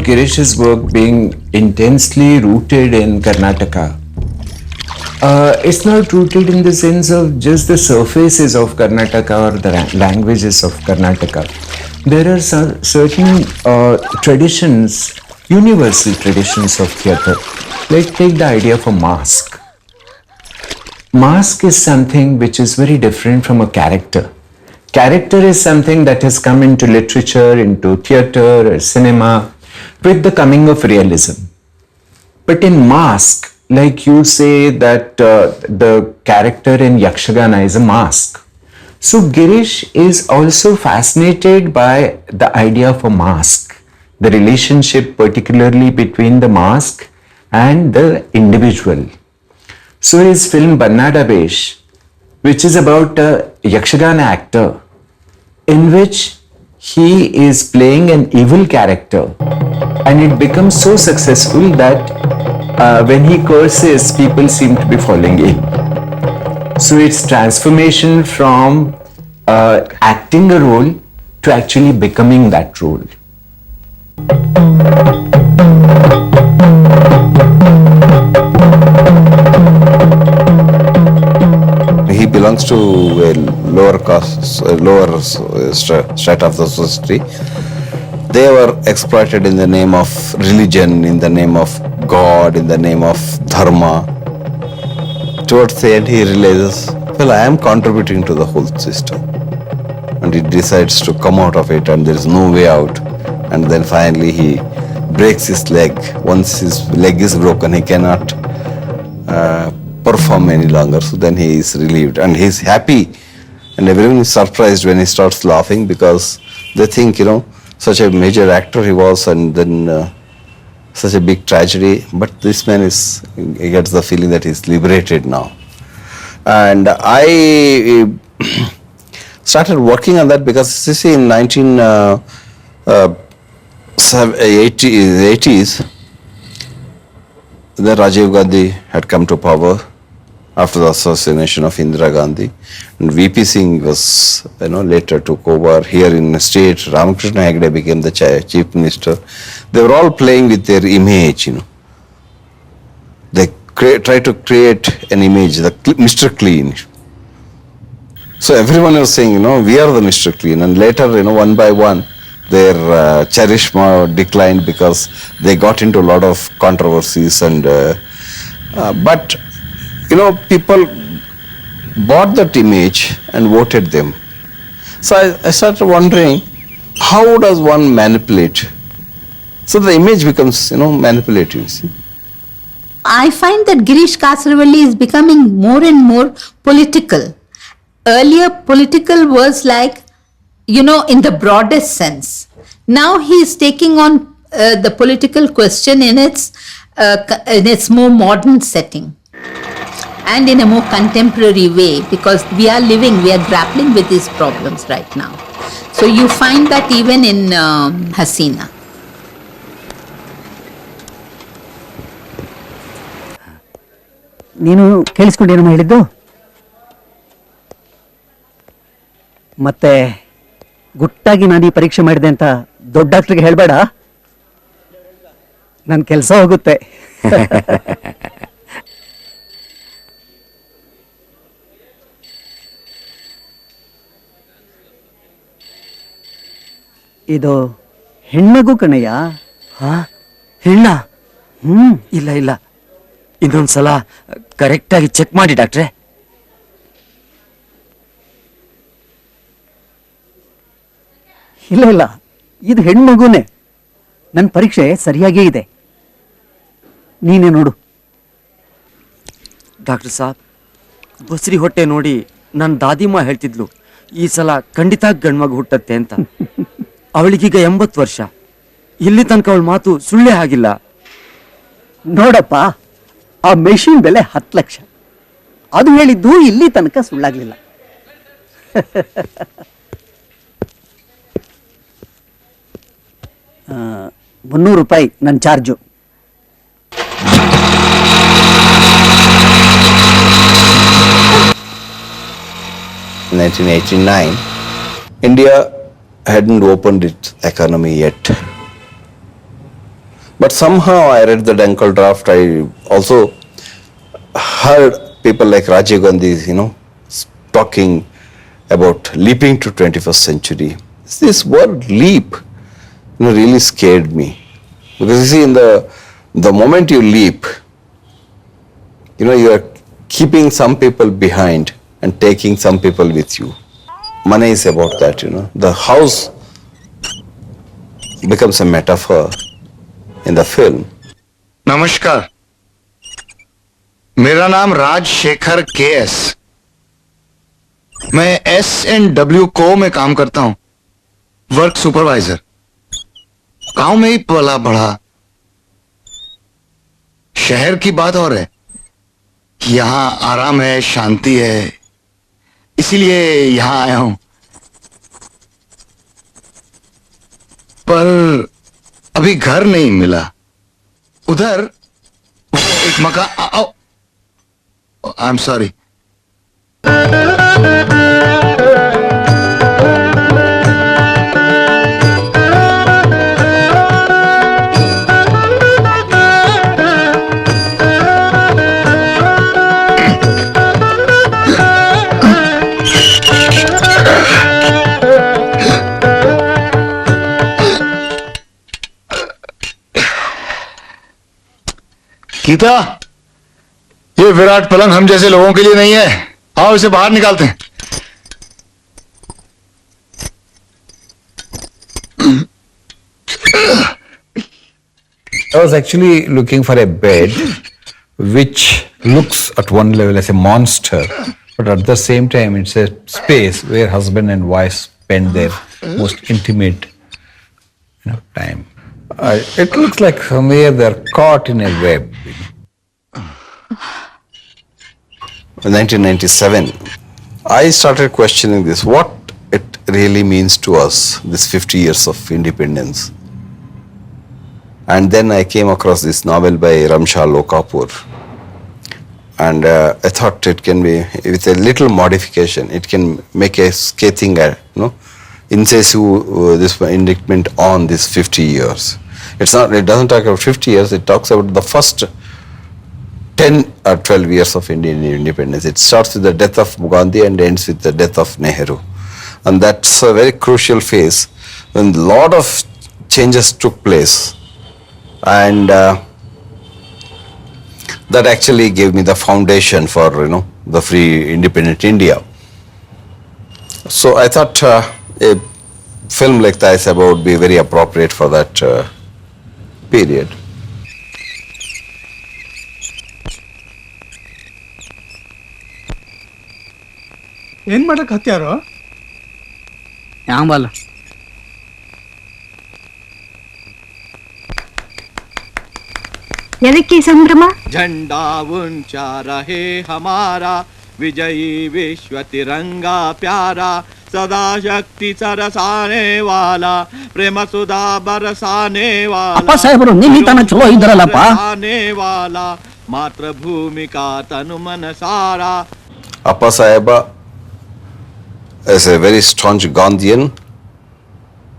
Speaker 10: Girish's work being intensely rooted in Karnataka. It's not rooted in the sense of just the surfaces of Karnataka or the languages of Karnataka. There are certain traditions, universal traditions of theatre. Like take the idea of a mask. Mask is something which is very different from a character. Character is something that has come into literature, into theatre or cinema, with the coming of realism. But in mask, like you say that the character in Yakshagana is a mask. So Girish is also fascinated by the idea of a mask, the relationship particularly between the mask and the individual. So his film Bannada Vesh, which is about a Yakshagana actor in which he is playing an evil character, and it becomes so successful that when he curses, people seem to be falling in. So it's transformation from acting a role to actually becoming that role.
Speaker 3: He belongs to a lower strata of the society. They were exploited in the name of religion, in the name of God, in the name of dharma. Towards the end, he realizes, well, I am contributing to the whole system. And he decides to come out of it, and there is no way out. And then finally, he breaks his leg. Once his leg is broken, he cannot perform any longer. So then he is relieved, and he is happy. And everyone is surprised when he starts laughing, because they think, such a major actor he was, and then such a big tragedy. But this man he gets the feeling that he's liberated now. And I started working on that because, you see, in 1980s, then Rajiv Gandhi had come to power after the assassination of Indira Gandhi, and VP Singh was, later took over. Here in the state, Ramakrishna Hegde became the chief minister. They were all playing with their image, They try to create an image, the Mr. Clean. So everyone was saying, we are the Mr. Clean, and later, one by one, their charisma declined because they got into a lot of controversies, and but people bought that image and voted them. So I started wondering, how does one manipulate? So the image becomes, manipulative. See?
Speaker 19: I find that Girish Kasaravalli is becoming more and more political. Earlier, political was like, in the broadest sense. Now he is taking on the political question in its more modern setting, and in a more contemporary way, because we are grappling with these problems right now. So you find that even in Hasina.
Speaker 17: ನೀನು ಕೇಳಿಸ್ಕೊಂಡೇನಮ್ಮ ಹೇಳಿದ್ದು? ಮತ್ತೆ ಗುಟ್ಟಾಗಿ ನಾನು ಈ ಪರೀಕ್ಷೆ ಮಾಡಿದೆ ಅಂತ ದೊಡ್ಡ ಡಾಕ್ಟ್ರಿಗೆ ಹೇಳಬೇಡ, ನನ್ನ ಕೆಲಸ ಹೋಗುತ್ತೆ. ಇದು ಹೆಣ್ಮಗು ಕಣಯ್ಯ. ಹೆಣ್ಣ? ಇಲ್ಲ ಇಲ್ಲ, ಇನ್ನೊಂದ್ಸಲ ಕರೆಕ್ಟಾಗಿ ಚೆಕ್ ಮಾಡಿ ಡಾಕ್ಟ್ರೆ. ಇಲ್ಲ ಇಲ್ಲ, ಇದು ಹೆಣ್ಮಗುನೇ. ನನ್ನ ಪರೀಕ್ಷೆ ಸರಿಯಾಗೇ ಇದೆ. ನೀನೇ ನೋಡು. ಡಾಕ್ಟರ್ ಸಾಬ್, ಬಸ್ರಿ ಹೊಟ್ಟೆ ನೋಡಿ ನನ್ನ ದಾದಿಮ್ಮ ಹೇಳ್ತಿದ್ಲು, ಈ ಸಲ ಖಂಡಿತ ಗಂಡ್ಮಗು ಹುಟ್ಟತ್ತೆ ಅಂತ. ಅವಳಿಗೀಗ 80 ವರ್ಷ. ಇಲ್ಲಿ ತನಕ ಅವಳ ಮಾತು ಸುಳ್ಳೇ ಆಗಿಲ್ಲ. ನೋಡಪ್ಪ, ಆ ಮೆಷಿನ್ ಬೆಲೆ 10 ಲಕ್ಷ. ಅದು ಹೇಳಿದ್ದು ಇಲ್ಲಿ ತನಕ ಸುಳ್ಳಾಗ್ಲಿಲ್ಲ. 300 ರೂಪಾಯಿ ನನ್ನ charge.
Speaker 1: In 1989, India hadn't opened its economy yet. But somehow I read the Dunkel draft. I also heard people like Rajiv Gandhi, talking about leaping to 21st century. This word leap, really scared me. Because you see, in the moment you leap, you are keeping some people behind and taking some people with you. Money is about that, The house becomes a metaphor in the film.
Speaker 6: नमस्कार, मेरा नाम Rajshekhar KS. मैं S&W को में काम करता हूं, work supervisor. गांव में ही पला बढ़ा. शहर की बात और है. यहां आराम है, शांति है, इसीलिए यहां आया हूं. पर अभी घर नहीं मिला. उधर एक मकान. I am sorry. गीता, ये विराट पलंग हम जैसे लोगों के लिए नहीं है. आओ इसे बाहर निकालते हैं.
Speaker 1: I was actually looking for a bed which looks at one level as a monster, but at the same time it's a space where husband and wife spend their most intimate time. It looks like somewhere they're caught in a web. In 1997, I started questioning this, what it really means to us, this 50 years of independence. And then I came across this novel by Ramsha Lokapur. And I thought it can be, with a little modification, it can make a scathing, incisive this indictment on this 50 years. It doesn't talk about 50 years, it talks about the first 10 or 12 years of Indian independence. It starts with the death of Gandhi and ends with the death of Nehru. And that's a very crucial phase when a lot of changes took place. And that actually gave me the foundation for, the free independent India. So I thought a film like Taisaba would be very appropriate for that period.
Speaker 22: ಏನ್ ಮಾಡಕ್ ಹತ್ಯಾರೋ
Speaker 17: ಯಾಂಬಲ್ಲ
Speaker 20: ಎದಕ್ಕೆ ಸಂಭ್ರಮ?
Speaker 23: झंडा ऊंचा रहे हमारा, विजयी विश्व तिरंगा प्यारा, सदा शक्ति सरसाने वाला, प्रेम सुधा बरसाने वाला,
Speaker 17: ಅಪ್ಪ ಸಾಹೇಬರು ನಿನ್ನಿತನ ಚಲೋ ಇದ್ರಲ್ಲಪ್ಪ.
Speaker 23: आने वाला, मातृभूमि का तनु मन सारा.
Speaker 1: Appa Saheba is a very staunch Gandhian,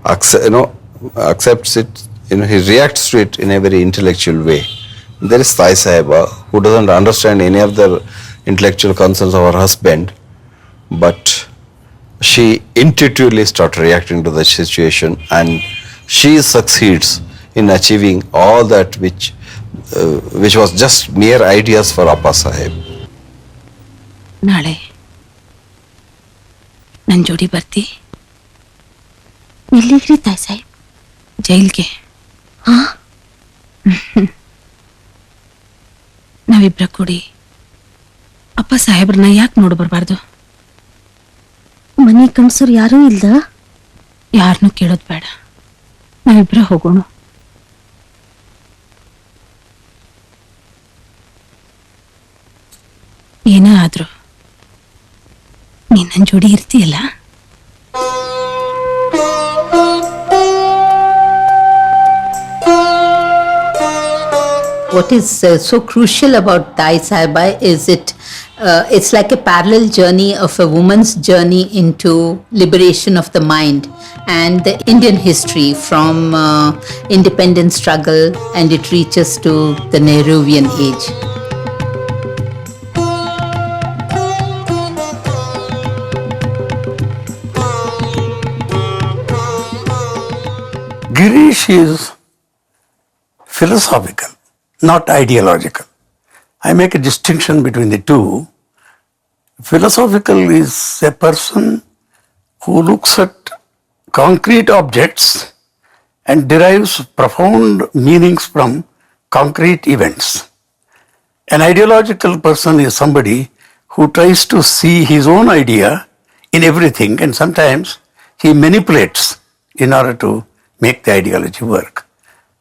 Speaker 1: accepts it, he reacts to it in a very intellectual way. There is Thai Saheba who doesn't understand any of the intellectual concerns of her husband, but she intuitively starts reacting to the situation and she succeeds in achieving all that which
Speaker 3: which was just mere ideas for Appa Sahib.
Speaker 7: ನಾಳೆ ನನ್ನ ಜೋಡಿ ಬರ್ತಿ? ಎಲ್ಲಿಗ್ರಿ ತಾಯಿ ಸಾಹೇಬ್? ಜೈಲ್ಗೆ. ನಾವಿಬ್ರ ಕೂಡಿ ಅಪ್ಪ ಸಾಹೇಬ್ರನ್ನ ಯಾಕೆ ನೋಡು ಬರಬಾರ್ದು?
Speaker 4: ಮನೆ ಕಣ್ಸರ್ ಯಾರೂ ಇಲ್ದ?
Speaker 7: ಯಾರನ್ನೂ ಕೇಳೋದು ಬೇಡ, ನಾವಿಬ್ರ ಹೋಗೋಣ. ಏನೇ ಆದ್ರೂ ನೀನ್ ನನ್ ಜೋಡಿ ಇರ್ತೀಯಲ್ಲ?
Speaker 19: What is so crucial about Dai Sahiba is it's like a parallel journey of a woman's journey into liberation of the mind and the Indian history from independence struggle, and it reaches to the Nehruvian age.
Speaker 13: Girish is philosophical, not ideological. I make a distinction between the two. Philosophical is a person who looks at concrete objects and derives profound meanings from concrete events. An ideological person is somebody who tries to see his own idea in everything, and sometimes he manipulates in order to make the ideology work.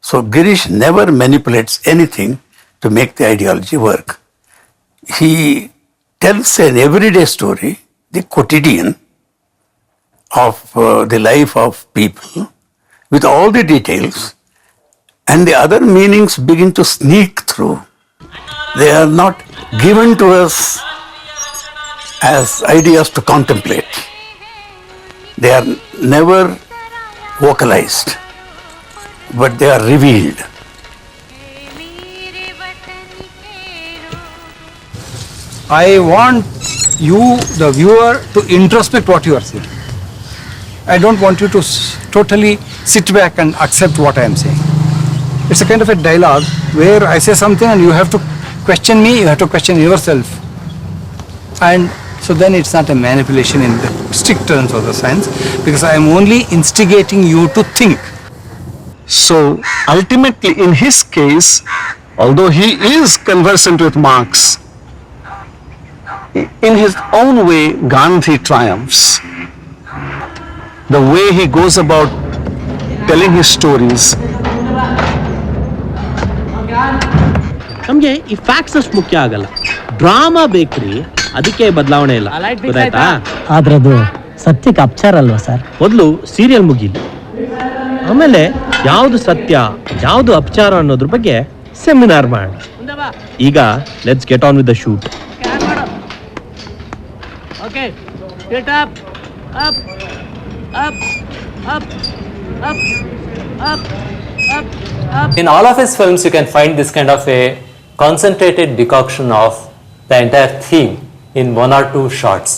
Speaker 13: So Girish never manipulates anything to make the ideology work. He tells an everyday story, the quotidian of the life of people, with all the details, and the other meanings begin to sneak through. They are not given to us as ideas to contemplate. They are never vocalized, but they are revealed.
Speaker 9: I want you, the viewer, to introspect what you are saying. I don't want you to totally sit back and accept what I am saying. It's a kind of a dialogue where I say something and you have to question me, you have to question yourself. And so then it's not a manipulation in the strict terms of the science, because I am only instigating you to think.
Speaker 11: So ultimately, in his case, although he is conversant with Marx, in his own way, Gandhi triumphs. The way he goes about telling his stories.
Speaker 18: ನಮಗೆ ಈ facts ಅಷ್ಟು ಮುಖ್ಯ ಆಗಲ್ಲ, drama ಬೇಕ್ರಿ, ಅದಕ್ಕೆ ಬದಲಾವಣೆ ಇಲ್ಲ, ಗೊತ್ತಾಯ್ತಾ?
Speaker 12: ಆದ್ರೆ ಅದು ಸತ್ಯಕ್ಕೆ ಅಪಚಾರ ಅಲ್ವಾ ಸರ್?
Speaker 18: ಮೊದಲು ಸೀರಿಯಲ್ ಮುಗೀಲಿ, ಆಮೇಲೆ ಯಾವುದು ಸತ್ಯ ಯಾವುದು ಅಪಚಾರ ಅನ್ನೋದ್ರ ಬಗ್ಗೆ ಸೆಮಿನಾರ್ ಮಾಡೋಣ. ಈಗ let's get on with the shoot.
Speaker 12: Okay, get up, up, up, up, up, up, up, up.
Speaker 24: In all of his films, you can find this kind of a concentrated decoction of the entire theme in one or two shots.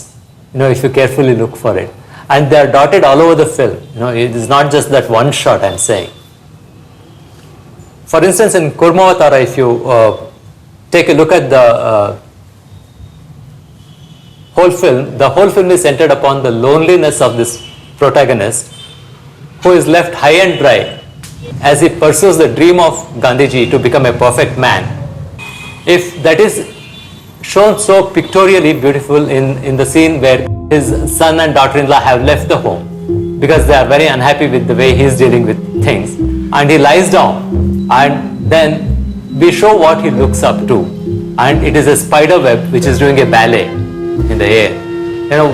Speaker 24: If you carefully look for it, and they are dotted all over the film. It is not just that one shot I am saying. For instance, in Kurmavatara, if you take a look at the whole film, the whole film is centered upon the loneliness of this protagonist, who is left high and dry as he pursues the dream of Gandhiji to become a perfect man. If that is shown so pictorially beautiful in the scene where his son and daughter-in-law have left the home because they are very unhappy with the way he is dealing with things, and he lies down, and then we show what he looks up to, and it is a spider web which is doing a ballet in the air.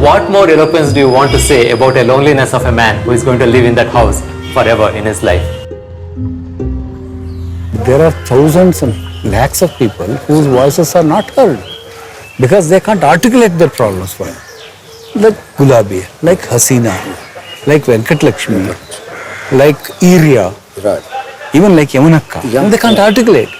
Speaker 24: What more eloquence do you want to say about a loneliness of a man who is going to live in that house forever in his life?
Speaker 25: There are thousands and lakhs of people whose voices are not heard because they can't articulate their problems for them. Like Gulabi, like Hasina, like Venkat Lakshmi, like Iria, even like Yamunakka. They can't articulate.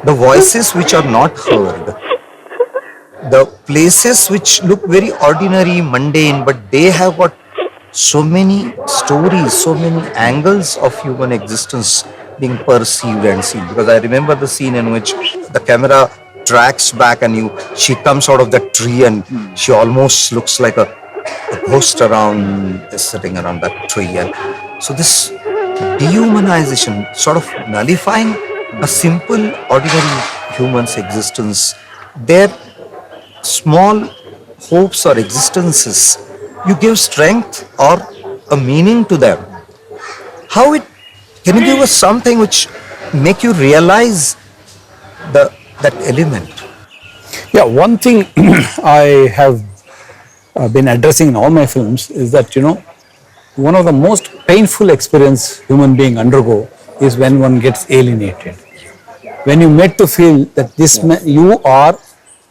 Speaker 2: The voices which are not heard, the places which look very ordinary, mundane, but they have got so many stories, so many angles of human existence being perceived and seen. Because I remember the scene in which the camera tracks back and she comes out of that tree and she almost looks like a ghost sitting around that tree. And so this dehumanization, sort of nullifying a simple, ordinary human's existence, their small hopes or existences, you give strength or a meaning to them. Can you give us something which make you realize that element?
Speaker 25: Yeah, one thing I have been addressing in all my films is that, one of the most painful experience human being undergo is when one gets alienated. When you made to feel that you are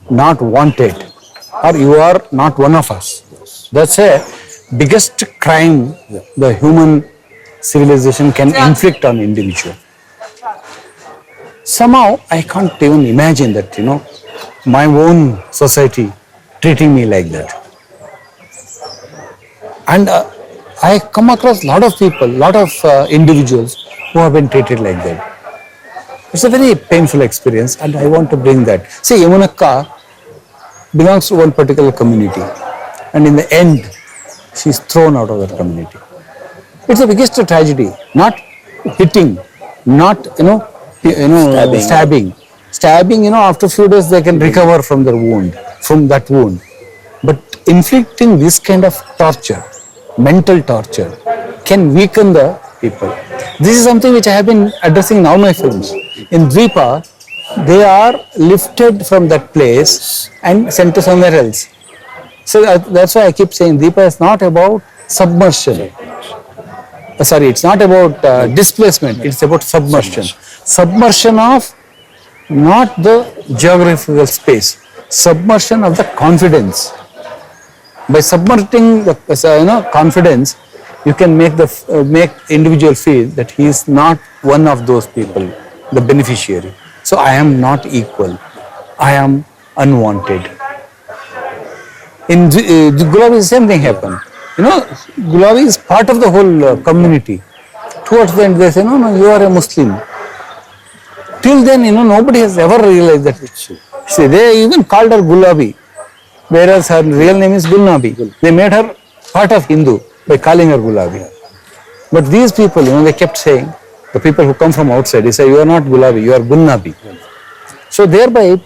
Speaker 25: not wanted or you are not one of us. That's a biggest crime the human civilization can inflict on individual. Somehow I can't even imagine that, my own society treating me like that. And I come across a lot of people, lot of individuals who have been treated like that. It's a very painful experience and I want to bring that. See, Yamunakka belongs to one particular community and in the end, she's thrown out of that community. It's the biggest tragedy, not hitting, not, stabbing. Stabbing, after a few days they can recover from their wound, from that wound. But inflicting this kind of torture, mental torture, can weaken the people. This is something which I have been addressing in all my films. In Dvipa, they are lifted from that place and sent to somewhere else. So that's why I keep saying Dvipa is not about submersion. It's not about displacement, it's about submersion. Submersion of not the geographical space, submersion of the confidence. By submerging the confidence, you can make individual feel that he is not one of those people, the beneficiary. So I am not equal. I am unwanted. In Gulabi, the same thing happened. Gulabi is part of the whole community. Towards the end, they say, no, you are a Muslim. Till then, nobody has ever realized that. See, they even called her Gulabi, whereas her real name is Gulnabi. They made her part of Hindu by calling her Gulabi. But these people, they kept saying, the people who come from outside, they say, you are not Gulabi, you are Gulnabi. So thereby,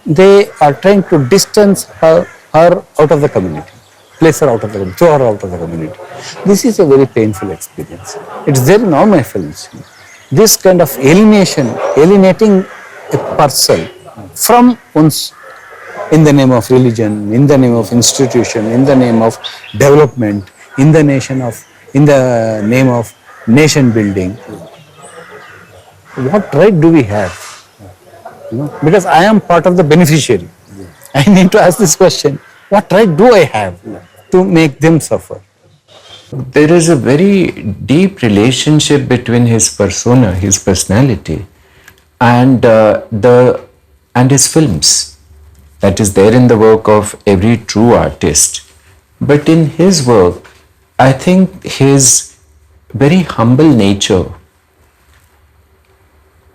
Speaker 25: they are trying to distance her out of the community, place her out of the community, throw her out of the community. This is a very painful experience. It's there in all my films. This kind of alienating a person from one's, in the name of religion, in the name of institution, in the name of development, in the name of nation building. What right do we have? Because I am part of the beneficiary. I need to ask this question, what right do I have to make them suffer?
Speaker 10: There is a very deep relationship between his persona, his personality, and his films. That is there in the work of every true artist. But in his work, I think his very humble nature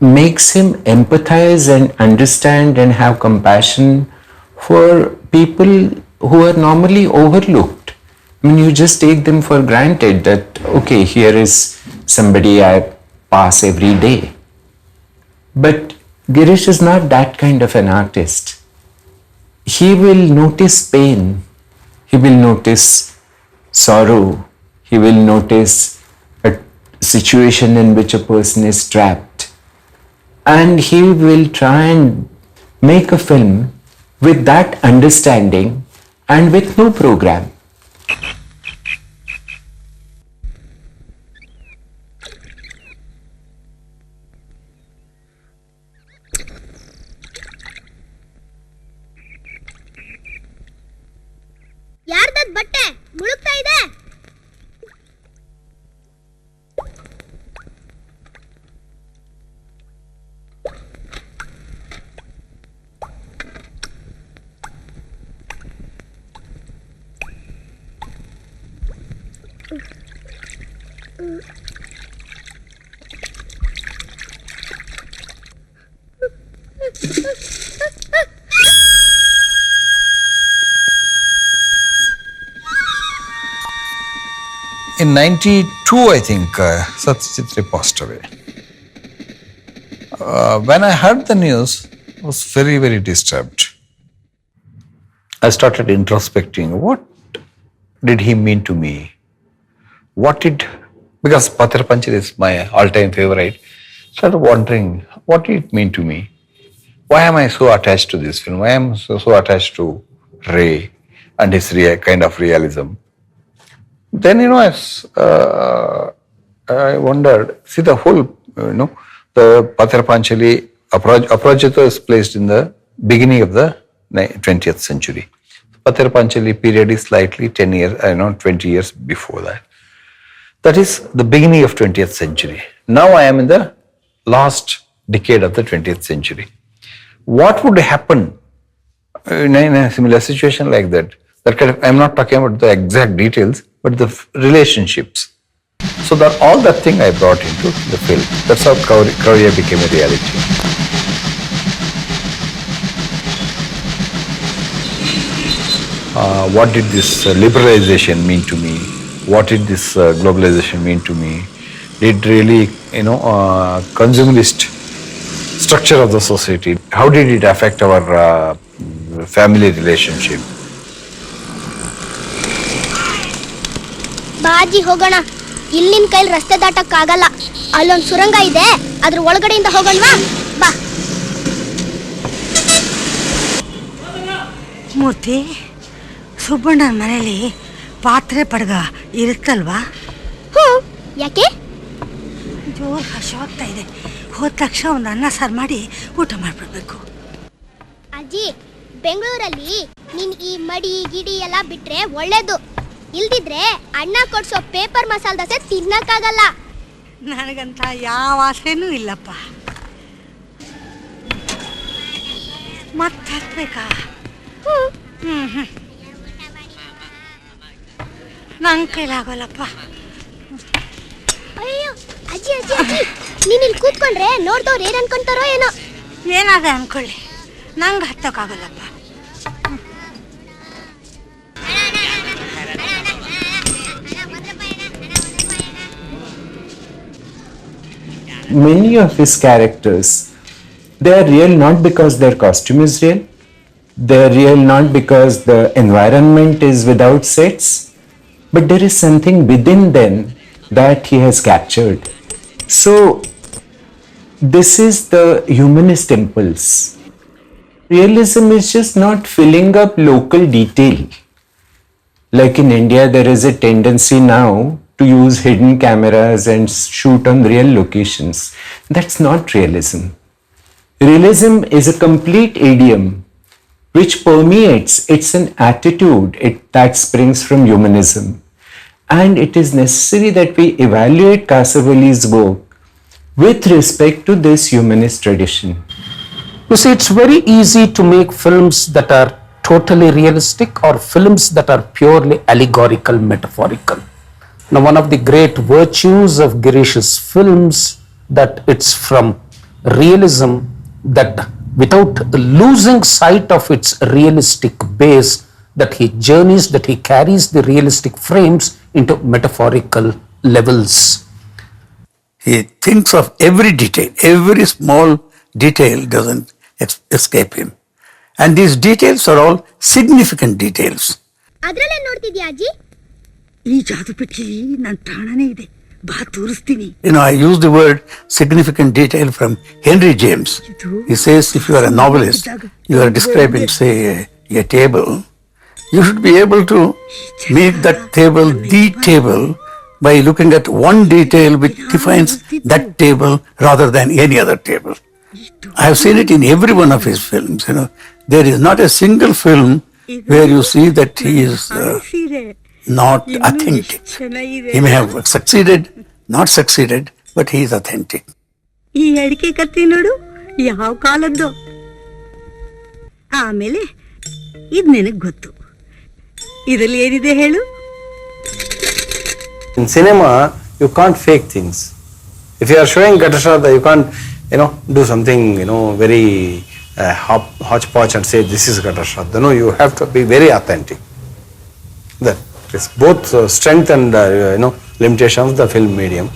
Speaker 10: makes him empathize and understand and have compassion for people who are normally overlooked. I mean, you just take them for granted that, okay, here is somebody I pass every day. But Girish is not that kind of an artist. He will notice pain, he will notice sorrow, he will notice a situation in which a person is trapped, and he will try and make a film with that understanding and with no program.
Speaker 14: ಯಾರ್ದದ್ ಬಟ್ಟೆ ಮುಳುಗ್ತಾ ಇದೆ?
Speaker 1: In 92, I think, Satyajit Ray passed away. When I heard the news, I was very, very disturbed. I started introspecting. What did he mean to me? Because Pathir Panchali is my all-time favorite, started wondering, what did it mean to me? Why am I so attached to this film? Why am I so attached to Ray and his kind of realism? Then, I wondered, see the whole, the Pathir Panchali, Aparajita is placed in the beginning of the 20th century. Pathir Panchali period is slightly 20 years before that. That is the beginning of 20th century. Now I am in the last decade of the 20th century. What would happen in a similar situation like that? I'm not talking about the exact details, but the relationships. So that all that thing I brought into the film. That's how Kauriya became a reality. What did this liberalization mean to me? What did this globalization mean to me? Did really, consumerist structure of the society, how did it affect our family relationship?
Speaker 8: ಬಾಜಿ ಹೋಗೋಣ. ಇಲ್ಲಿನ ಕೈಲಿ ರಸ್ತೆ ದಾಟಕ್ಕಾಗಲ್ಲ. ಅಲ್ಲೊಂದು ಸುರಂಗ ಇದೆ, ಅದ್ರ ಒಳಗಡೆಯಿಂದ ಹೋಗೋಣವಾ? ಬಾ.
Speaker 14: ಮೂರ್ತಿ, ಸುಬ್ಬಣ್ಣನ ಮನೇಲಿ ಪಾತ್ರೆ ಪಡ್ಗ ಇರುತ್ತಲ್ವಾ?
Speaker 8: ಯಾಕೆ?
Speaker 14: ಜೋರು ಹಸಿವಾಗ್ತಾ ಇದೆ. ಹೋದ ತಕ್ಷಣ ಒಂದು ಅನ್ನ ಸಾರು ಮಾಡಿ ಊಟ ಮಾಡ್ಬಿಡ್ಬೇಕು.
Speaker 8: ಅಜ್ಜಿ, ಬೆಂಗಳೂರಲ್ಲಿ ನೀನ್ ಈ ಮಡಿ ಗಿಡಿ ಎಲ್ಲ ಬಿಟ್ರೆ ಒಳ್ಳೇದು. ಇಲ್ದಿದ್ರೆ ಅಣ್ಣ ಕೊಡ್ಸೋ ಪೇಪರ್ ಮಸಾಲ ದೋಸೆ ತಿನ್ನಕ್ಕಾಗಲ್ಲ.
Speaker 14: ನನಗಂತ ಯಾವ ಆಸೆನೂ ಇಲ್ಲಪ್ಪ. ಮತ್ತೆ ಹತ್ಬೇಕಾ? ನಂಗೆ ಕೈಲಾಗಲ್ಲಪ್ಪ.
Speaker 8: ಅಯ್ಯೋ ಅಜ್ಜಿ ಅಜ್ಜಿ ಅಜ್ಜಿ, ನೀನ್ ಇಲ್ಲಿ ಕೂತ್ಕೊಂಡ್ರೆ ನೋಡ್ದವ್ರು ಏನ್ ಅನ್ಕೊಂತಾರೋ ಏನೋ.
Speaker 14: ಏನಾದ್ರೆ ಅನ್ಕೊಳ್ಳಿ, ನಂಗೆ ಹತ್ತಕ್ಕಾಗಲ್ಲಪ್ಪ.
Speaker 10: Many of his characters, they are real not because their costume is real, they are real not because the environment is without sets, but there is something within them that he has captured. So this is the humanist impulse. Realism is just not filling up local detail. Like in India, there is a tendency now to use hidden cameras and shoot on real locations. That's not realism. Realism is a complete idiom which permeates. It's an attitude that springs from humanism. And it is necessary that we evaluate Kasaravalli's work with respect to this humanist tradition.
Speaker 18: You see, it's very easy to make films that are totally realistic or films that are purely allegorical, metaphorical. Now, one of the great virtues of Girish's films that it's from realism, that without losing sight of its realistic base, that he journeys, that he carries the realistic frames into metaphorical levels.
Speaker 13: He thinks of every detail, every small detail doesn't escape him. And these details are all significant details.
Speaker 8: ಅದ್ರಲ್ಲೇ ನೋಡ್ತಿದ್ಯಾ ಅಜ್ಜಿ?
Speaker 14: ಈ ಜಾದು ಪೆಟ್ಟಿಗೆ ನನ್ನ ಪ್ರಾಣನೇ ಇದೆ. ಬಾ ತೋರಿಸ್ತೀನಿ.
Speaker 13: I use the word significant detail from Henry James. He says if you are a novelist, you are describing, say, a table, you should be able to make that table the table by looking at one detail which defines that table rather than any other table. I have seen it in every one of his films. There is not a single film where you see that he is not authentic. He may have succeeded, not succeeded, but he is authentic.
Speaker 14: ಈ ಅಡಿಕೆ ಕತ್ತಿ ನೋಡು, ಯಾವ ಕಾಲದ್ದು. ಆಮೇಲೆ ಇದು ನಿನಗೆ ಗೊತ್ತು. ಇದರಲ್ಲಿ ಏನಿದೆ ಹೇಳು?
Speaker 1: In cinema, you can't fake things. If you are showing Gatashraddha, you can't, do something, very hodgepodge and say this is Gatashraddha. No, you have to be very authentic. That is both strength and, limitations of the film medium.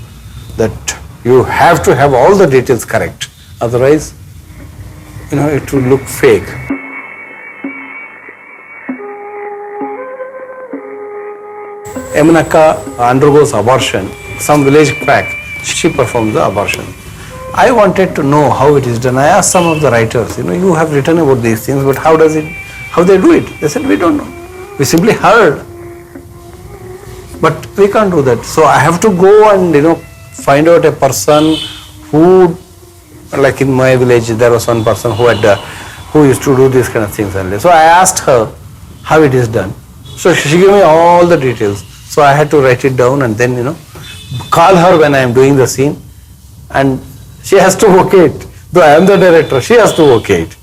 Speaker 1: That you have to have all the details correct. Otherwise, it will look fake. Emunaka undergoes abortion. Some village quack, she performs the abortion. I wanted to know how it is done. I asked some of the writers, you have written about these things, but how they do it? They said, we don't know. We simply heard. But we can't do that. So I have to go and, find out a person who, like in my village, there was one person who used to do these kind of things earlier. So I asked her how it is done. So she gave me all the details. So I had to write it down and then, call her when I am doing the scene. And she has to okay it. Though I am the director, she has to okay it.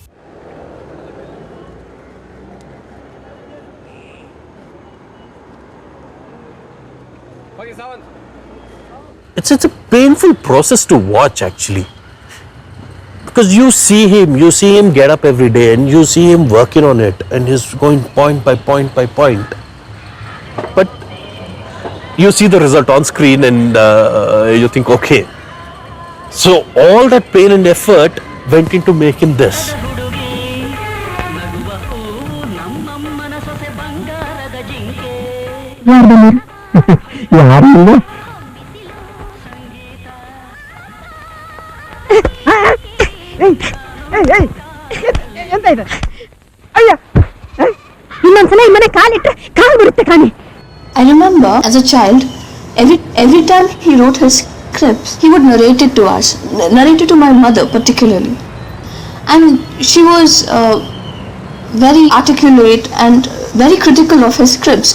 Speaker 11: It's a painful process to watch actually. Because you see him get up every day and you see him working on it and he's going point by point by point. But you see the result on screen and you think, okay. So all that pain and effort went into making this.
Speaker 5: ಎಂತ ಇದು ಅಯ್ಯ ಇನ್ನೊಂದ್ಸಲ ಈ ಮನೆ ಕಾಲಿಟ್ರೆ ಕಾಲು ಬರುತ್ತೆ ಕಾಣಿ.
Speaker 6: I remember as a child, every time he wrote his scripts, he would narrate it to us, narrate it to my mother particularly. And she was very articulate and very critical of his scripts.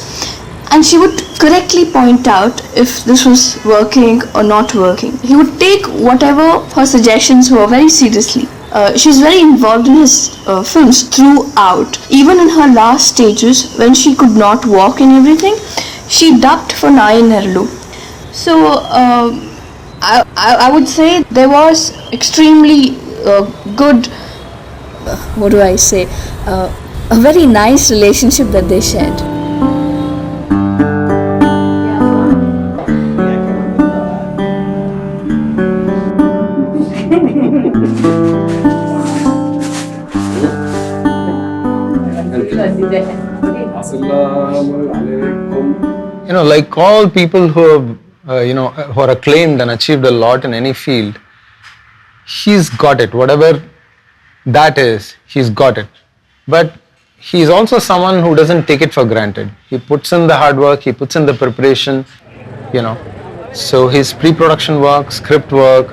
Speaker 6: And she would correctly point out if this was working or not working. He would take whatever her suggestions were very seriously. She's very involved in his films throughout. Even in her last stages, when she could not walk and everything, she dubbed for Nayan Nerlu. So I would say there was extremely good, what do I say, a very nice relationship that they shared.
Speaker 15: Like all people who have, who are acclaimed and achieved a lot in any field, he's got it. Whatever that is, he's got it. But he's also someone who doesn't take it for granted. He puts in the hard work, he puts in the preparation, So his pre-production work, script work,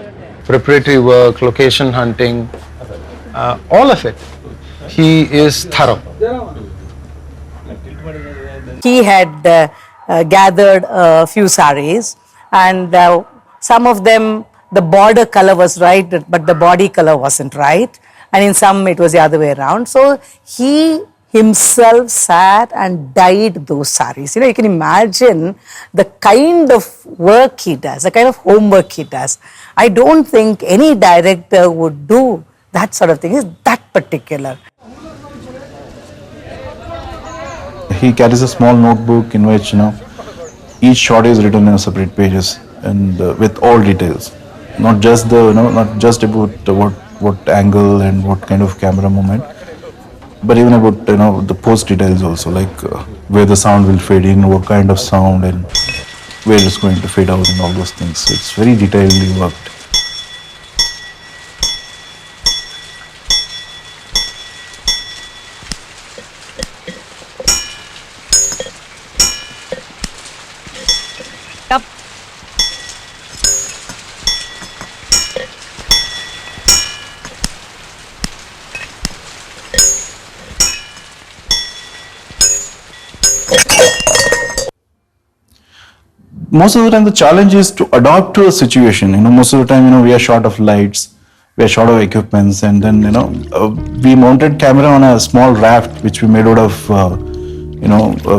Speaker 15: preparatory work, location hunting, all of it, he is thorough.
Speaker 14: He had gathered a few saris and some of them the border color was right but the body color wasn't right, and in some it was the other way around. So he himself sat and dyed those saris. You can imagine the kind of work he does, the kind of homework he does. I don't think any director would do that sort of thing. He's that particular.
Speaker 3: He carries a small notebook in which, each shot is written in separate pages and with all details, not just not just about what angle and what kind of camera movement, but even about the post details also, like where the sound will fade in, what kind of sound, and where it's going to fade out, and all those things. So it's very detailedly worked. Most of the time the challenge is to adapt to a situation. Most of the time, we are short of lights, we are short of equipments, and then, we mounted camera on a small raft which we made out of,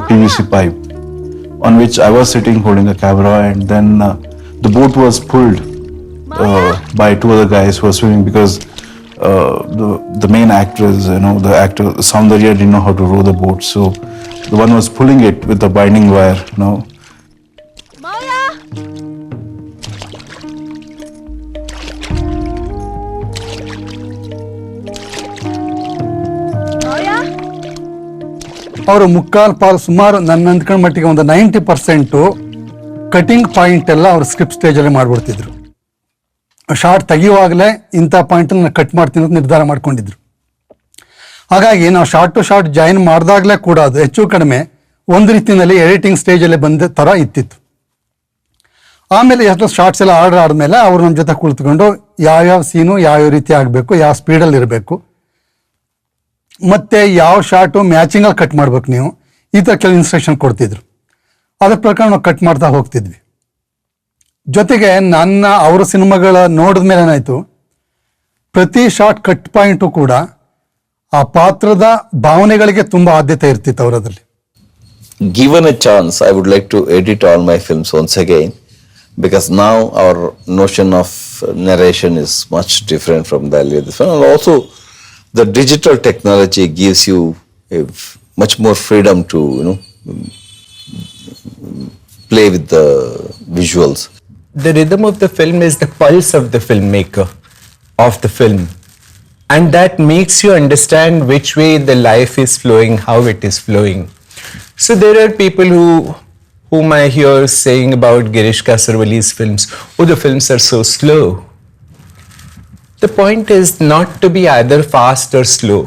Speaker 3: PVC pipe.
Speaker 16: on which I was sitting holding a camera, and then the boat was pulled by two other guys who were swimming because the main actress, the actor Soundarya didn't know how to row the boat, so the one was pulling it with the binding wire,
Speaker 17: ಅವರು ಮುಕ್ಕಾಲು ಪಾಲು ಸುಮಾರು ನನ್ನ ಅಂದ್ಕೊಂಡ ಮಟ್ಟಿಗೆ ಒಂದು 90% cutting point ಎಲ್ಲ ಅವ್ರು script ಸ್ಟೇಜಲ್ಲಿ ಮಾಡಿಬಿಡ್ತಿದ್ರು. ಶಾರ್ಟ್ ತೆಗೆಯುವಾಗಲೇ ಇಂಥ ಪಾಯಿಂಟನ್ನು ಕಟ್ ಮಾಡ್ತೀನಿ ಅಂತ ನಿರ್ಧಾರ ಮಾಡ್ಕೊಂಡಿದ್ರು. ಹಾಗಾಗಿ ನಾವು ಶಾರ್ಟ್ ಟು ಶಾರ್ಟ್ ಜಾಯಿನ್ ಮಾಡಿದಾಗಲೇ ಕೂಡ ಅದು ಹೆಚ್ಚು ಕಡಿಮೆ ಒಂದು ರೀತಿಯಲ್ಲಿ ಎಡಿಟಿಂಗ್ ಸ್ಟೇಜಲ್ಲಿ ಬಂದ ಥರ ಇತ್ತಿತ್ತು. ಆಮೇಲೆ ಎಷ್ಟು ಶಾರ್ಟ್ಸ್ ಎಲ್ಲ ಆರ್ಡರ್ ಆದಮೇಲೆ ಅವರು ನಮ್ಮ ಜೊತೆ ಕುಳಿತುಕೊಂಡು ಯಾವ್ಯಾವ ಸೀನು ಯಾವ್ಯಾವ ರೀತಿ ಆಗಬೇಕು, ಯಾವ ಸ್ಪೀಡಲ್ಲಿ ಇರಬೇಕು, ಮತ್ತು ಯಾವ ಶಾರ್ಟು ಮ್ಯಾಚಿಂಗಲ್ಲಿ ಕಟ್ ಮಾಡ್ಬೇಕು ನೀವು, ಈ ಥರ ಕೆಲವು ಇನ್ಸ್ಟ್ರಕ್ಷನ್ ಕೊಡ್ತಿದ್ರು. ಅದ್ರ ಪ್ರಕಾರ ನಾವು ಕಟ್ ಮಾಡ್ತಾ ಹೋಗ್ತಿದ್ವಿ. ಜೊತೆಗೆ ಅವರ ಸಿನಿಮಾಗಳ ನೋಡಿದ ಮೇಲೆ ಏನಾಯಿತು, ಪ್ರತಿ ಶಾರ್ಟ್ ಕಟ್ ಪಾಯಿಂಟು ಕೂಡ ಆ ಪಾತ್ರದ ಭಾವನೆಗಳಿಗೆ ತುಂಬ ಆದ್ಯತೆ ಇರ್ತಿತ್ತು ಅವರದಲ್ಲಿ.
Speaker 3: Given a chance, I would like to edit all my films once again, because now our notion of narration is much different from the earlier film. And also, the digital technology gives you much more freedom to, play with the visuals.
Speaker 10: The rhythm of the film is the pulse of the filmmaker, of the film. And that makes you understand which way the life is flowing, how it is flowing. So there are people whom I hear saying about Girish Kasaravalli's films, oh, the films are so slow. The point is not to be either fast or slow,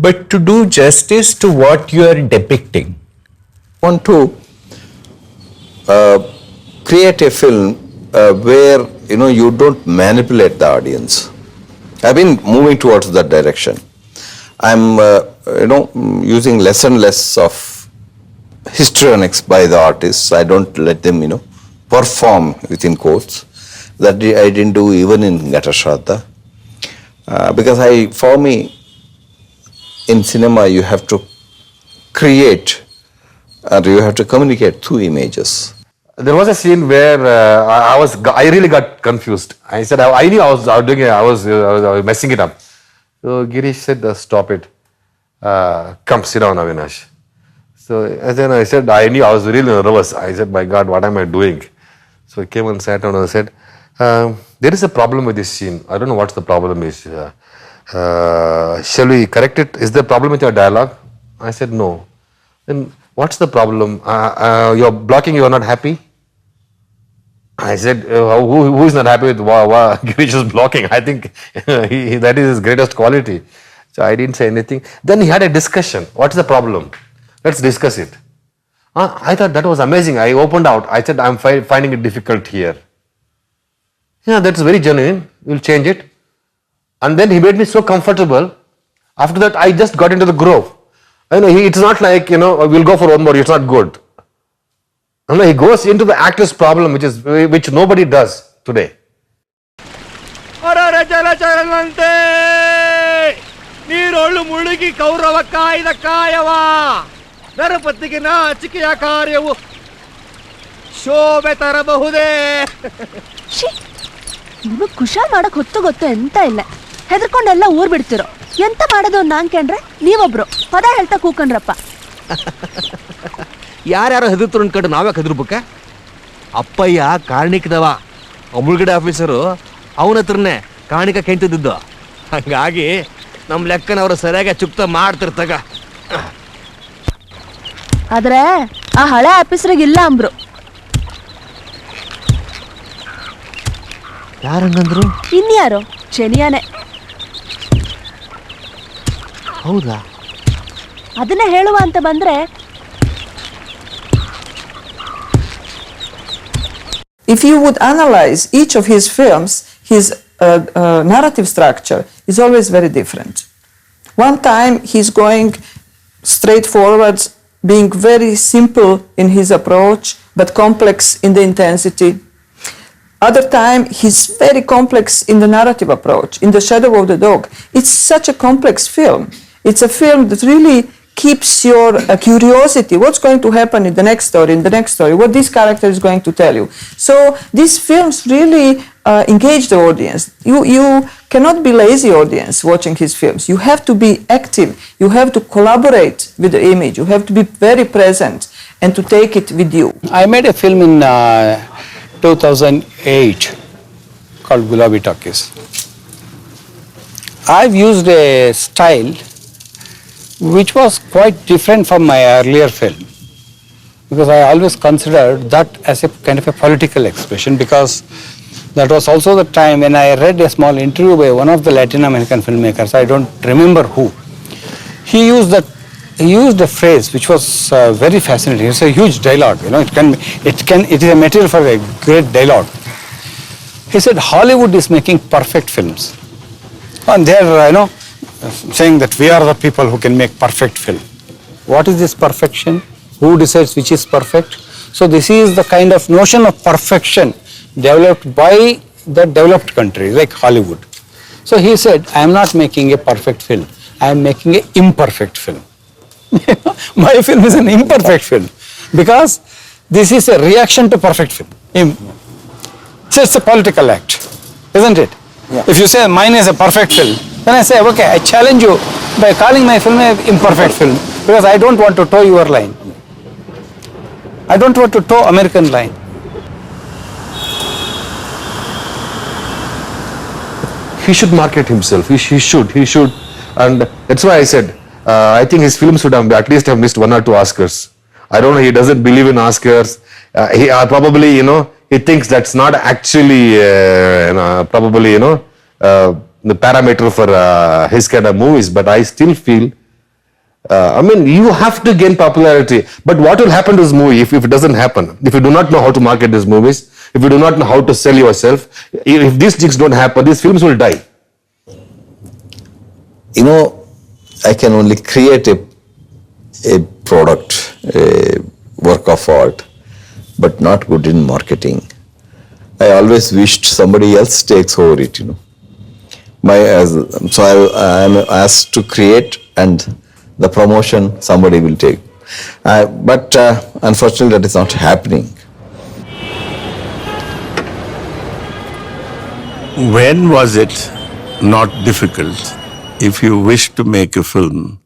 Speaker 10: but to do justice to what you are depicting.
Speaker 3: I want to create a film where you don't manipulate the audience. I've been moving towards that direction. I'm using less and less of histrionics by the artists. I don't let them perform within quotes. That I didn't do even in Gatashraddha, because for me in cinema you have to create and you have to communicate through images.
Speaker 20: There was a scene where I really got confused. I said I knew I was messing it up. So Girish said, "Stop it. Come sit down, Avinash." So then I said I knew I was really nervous. I said, "My God, what am I doing?" So I came and sat down and I said, "There is a problem with this scene. I don't know what the problem is. Shall we correct it? Is there a problem with your dialogue?" I said, "No." Then what's the problem? You're blocking. You're not happy. I said, who is not happy with Girish is blocking? I think that is his greatest quality. So I didn't say anything. Then he had a discussion. What's the problem? Let's discuss it. I thought that was amazing. I opened out. I said, I'm finding it difficult here. Yeah, that's very genuine. We'll change it. And then he made me so comfortable. After that, I just got into the groove. It's not like, we'll go for one more. It's not good. He goes into the actor's problem, which nobody does today.
Speaker 23: ಜಲಚರನಂತೆ ನೀರೊಳ್ಳು ಮುಳುಗಿ ಕೌರವ ಕಾಯ್ದ ಕಾಯವ ನರಪತಿಗೆ ನಾಚಿಕೆಯ ಕಾರ್ಯವು ಶೋಭೆ ತರಬಹುದೇ.
Speaker 4: ನಿಮಗ್ ಕುಶಾಲ್ ಮಾಡಕ್ ಹೊತ್ತು ಗೊತ್ತು ಎಂತ ಇಲ್ಲ, ಹೆದರ್ಕೊಂಡೆಲ್ಲ ಊರ್ ಬಿಡ್ತಿರೋ. ಎಂತ ಮಾಡೋದು ನಾನ್ಕಂಡ್ರೆ ನೀವೊಬ್ರು ಪದ ಹೇಳ್ತಾ ಕೂಕಂಡ್ರಪ್ಪ.
Speaker 23: ಯಾರ್ಯಾರೋ ಹೆದರ್ತು ಅನ್ಕೊಂಡು ನಾವ್ಯಾಕೆ ಹೆದರ್ಬೇಕ? ಅಪ್ಪಯ್ಯ ಕಾರಣಿಕದವ, ಮುಳುಗಡೆ ಆಫೀಸರು ಅವನ ಹತ್ರನೇ ಕಾಣಿಕ ಕೆಂತಿದ್ದು. ಹಂಗಾಗಿ ನಮ್ಮ ಲೆಕ್ಕನವರು ಸರಿಯಾಗಿ ಚುಕ್ತ ಮಾಡ್ತಿರ್ತಾಗ.
Speaker 4: ಆದ್ರೆ ಆ ಹಳೆ ಆಫೀಸರಿಗೆ ಇಲ್ಲ ಅಂಬ್ರು.
Speaker 23: ಯಾರಂಗಂದ್ರು?
Speaker 4: ಇನ್ಯಾರು? ಶನಿಯಾನೆ.
Speaker 23: ಹೌದಾ?
Speaker 4: ಅದನ್ನೇ ಹೇಳುವ ಅಂತ ಬಂದ್ರೆ,
Speaker 21: if you would analyze each of his films, his narrative structure is always very different. One time he's going straight forward, being very simple in his approach, but complex in the intensity. Other time he's very complex in the narrative approach. In The Shadow of the Dog, it's such a complex film. It's a film that really keeps your curiosity. What's going to happen in the next story, what this character is going to tell you. So these films really engage the audience. You cannot be lazy audience watching his films. You have to be active. You have to collaborate with the image. You have to be very present and to take it with you.
Speaker 25: I made a film in 2008 called Gulabi Talkies. I've used a style which was quite different from my earlier film, because I always considered that as a kind of a political expression, because that was also the time when I read a small interview by one of the Latin American filmmakers, I don't remember who. He used a phrase which was very fascinating. It's a huge dialogue, it is a material for a great dialogue. He said Hollywood is making perfect films, and they're saying that we are the people who can make perfect film. What is this perfection? Who decides which is perfect? So this is the kind of notion of perfection developed by the developed countries like Hollywood. So he said, I am not making a perfect film, I am making an imperfect film. My film is an imperfect film because this is a reaction to perfect film. So it's a political act, isn't it? Yeah. If you say mine is a perfect film, then I say, okay, I challenge you by calling my film an imperfect film, because I don't want to toe your line. I don't want to toe American line.
Speaker 20: He should market himself. He should. And that's why I said, I think his films should have at least have missed 1 or 2 Oscars. I don't know, he doesn't believe in Oscars. He probably, he thinks that's not actually, probably, the parameter for his kind of movies. But I still feel, you have to gain popularity. But what will happen to this movie if it doesn't happen? If you do not know how to market these movies, if you do not know how to sell yourself, if these things don't happen, these films will die.
Speaker 3: I can only create a product, a work of art, but not good in marketing. I always wished somebody else takes over it, So I am asked to create, and the promotion somebody will take. But unfortunately that is not happening.
Speaker 13: When was it not difficult? If you wish to make a film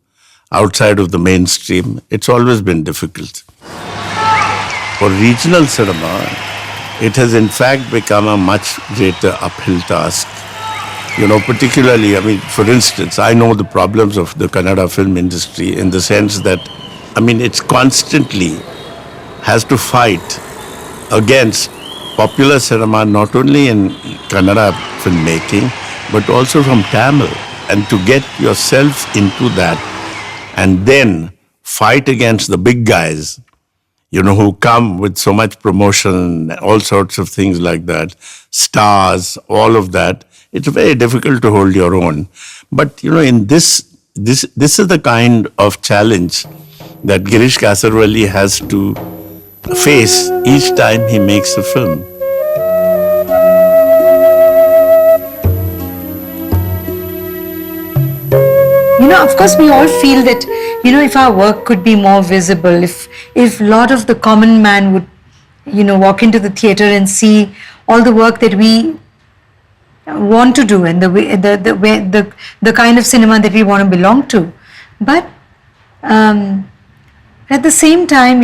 Speaker 13: outside of the mainstream, it's always been difficult. For regional cinema, it has in fact become a much greater uphill task. Particularly, for instance, I know the problems of the Kannada film industry in the sense that, it's constantly has to fight against popular cinema, not only in Kannada filmmaking, but also from Tamil. And to get yourself into that and then fight against the big guys, who come with so much promotion, all sorts of things like that, stars, all of that, it's very difficult to hold your own. But, in this is the kind of challenge that Girish Kasaravalli has to face each time he makes a film.
Speaker 7: Of course, we all feel that, if our work could be more visible, if a lot of the common man would, walk into the theatre and see all the work that we want to do and the kind of cinema that we want to belong to. But at the same time,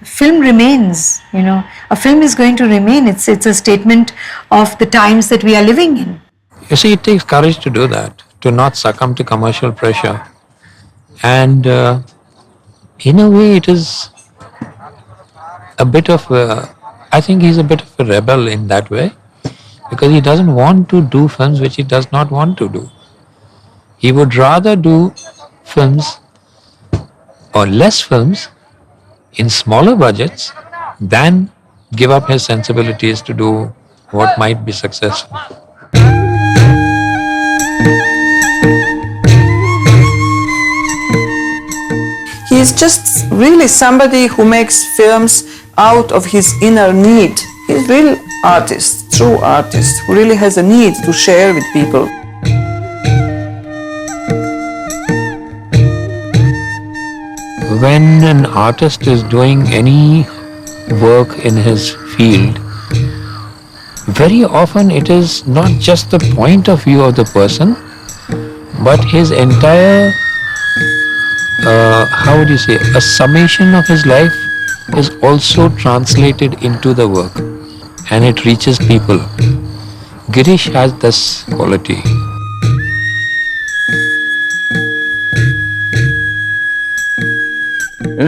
Speaker 7: film remains, a film is going to remain. It's a statement of the times that we are living in.
Speaker 9: You see, it takes courage to do that, to not succumb to commercial pressure. And in a way, it is a bit of I think he's a bit of a rebel in that way, because he doesn't want to do films which he does not want to do. He would rather do films or less films in smaller budgets than give up his sensibilities to do what might be successful.
Speaker 21: He is just really somebody who makes films out of his inner need. He's a real artist, true artist, who really has a need to share with people.
Speaker 9: when an artist is doing any work in his field, very often it is not just the point of view of the person, but his entire, how would you say, a summation of his life is also translated into the work and it reaches people. Girish has this quality.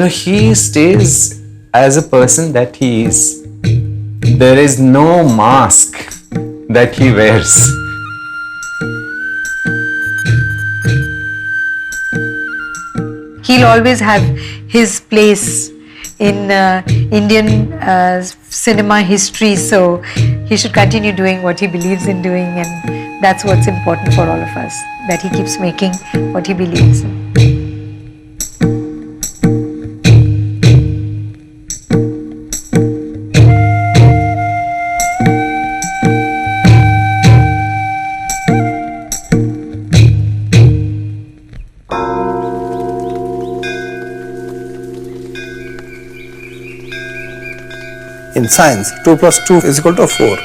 Speaker 10: He stays as a person that he is. There is no mask that he wears.
Speaker 7: He'll always have his place in Indian cinema history, so he should continue doing what he believes in doing, and that's what's important for all of us, that he keeps making what he believes in.
Speaker 1: In science, 2 plus 2 is equal to 4.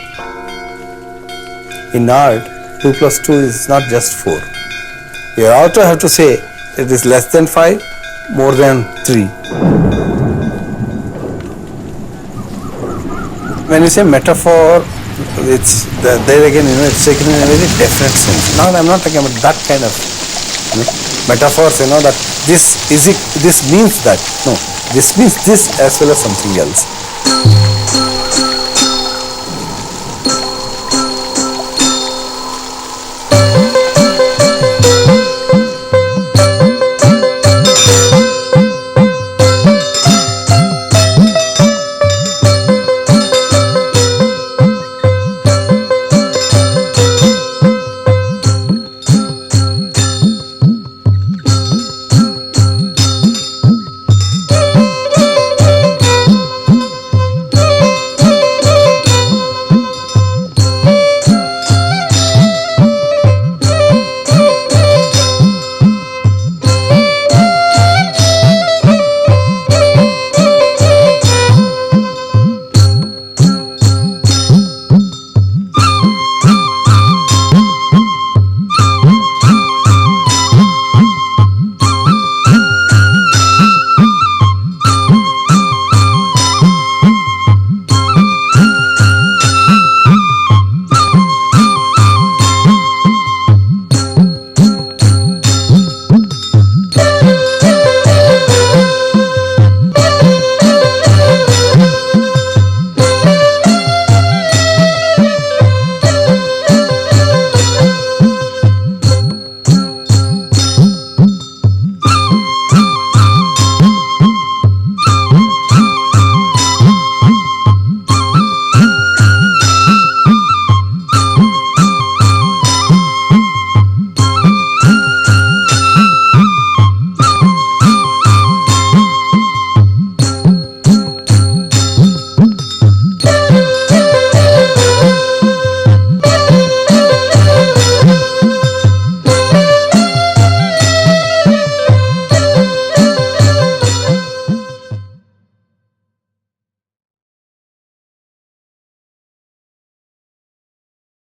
Speaker 1: In art, 2 plus 2 is not just 4. You also have to say it is less than 5, more than 3. When you say metaphor, it's there again, it's taken in a very definite sense. Now I'm not talking about that kind of metaphors, that this means that. No, this means this as well as something else.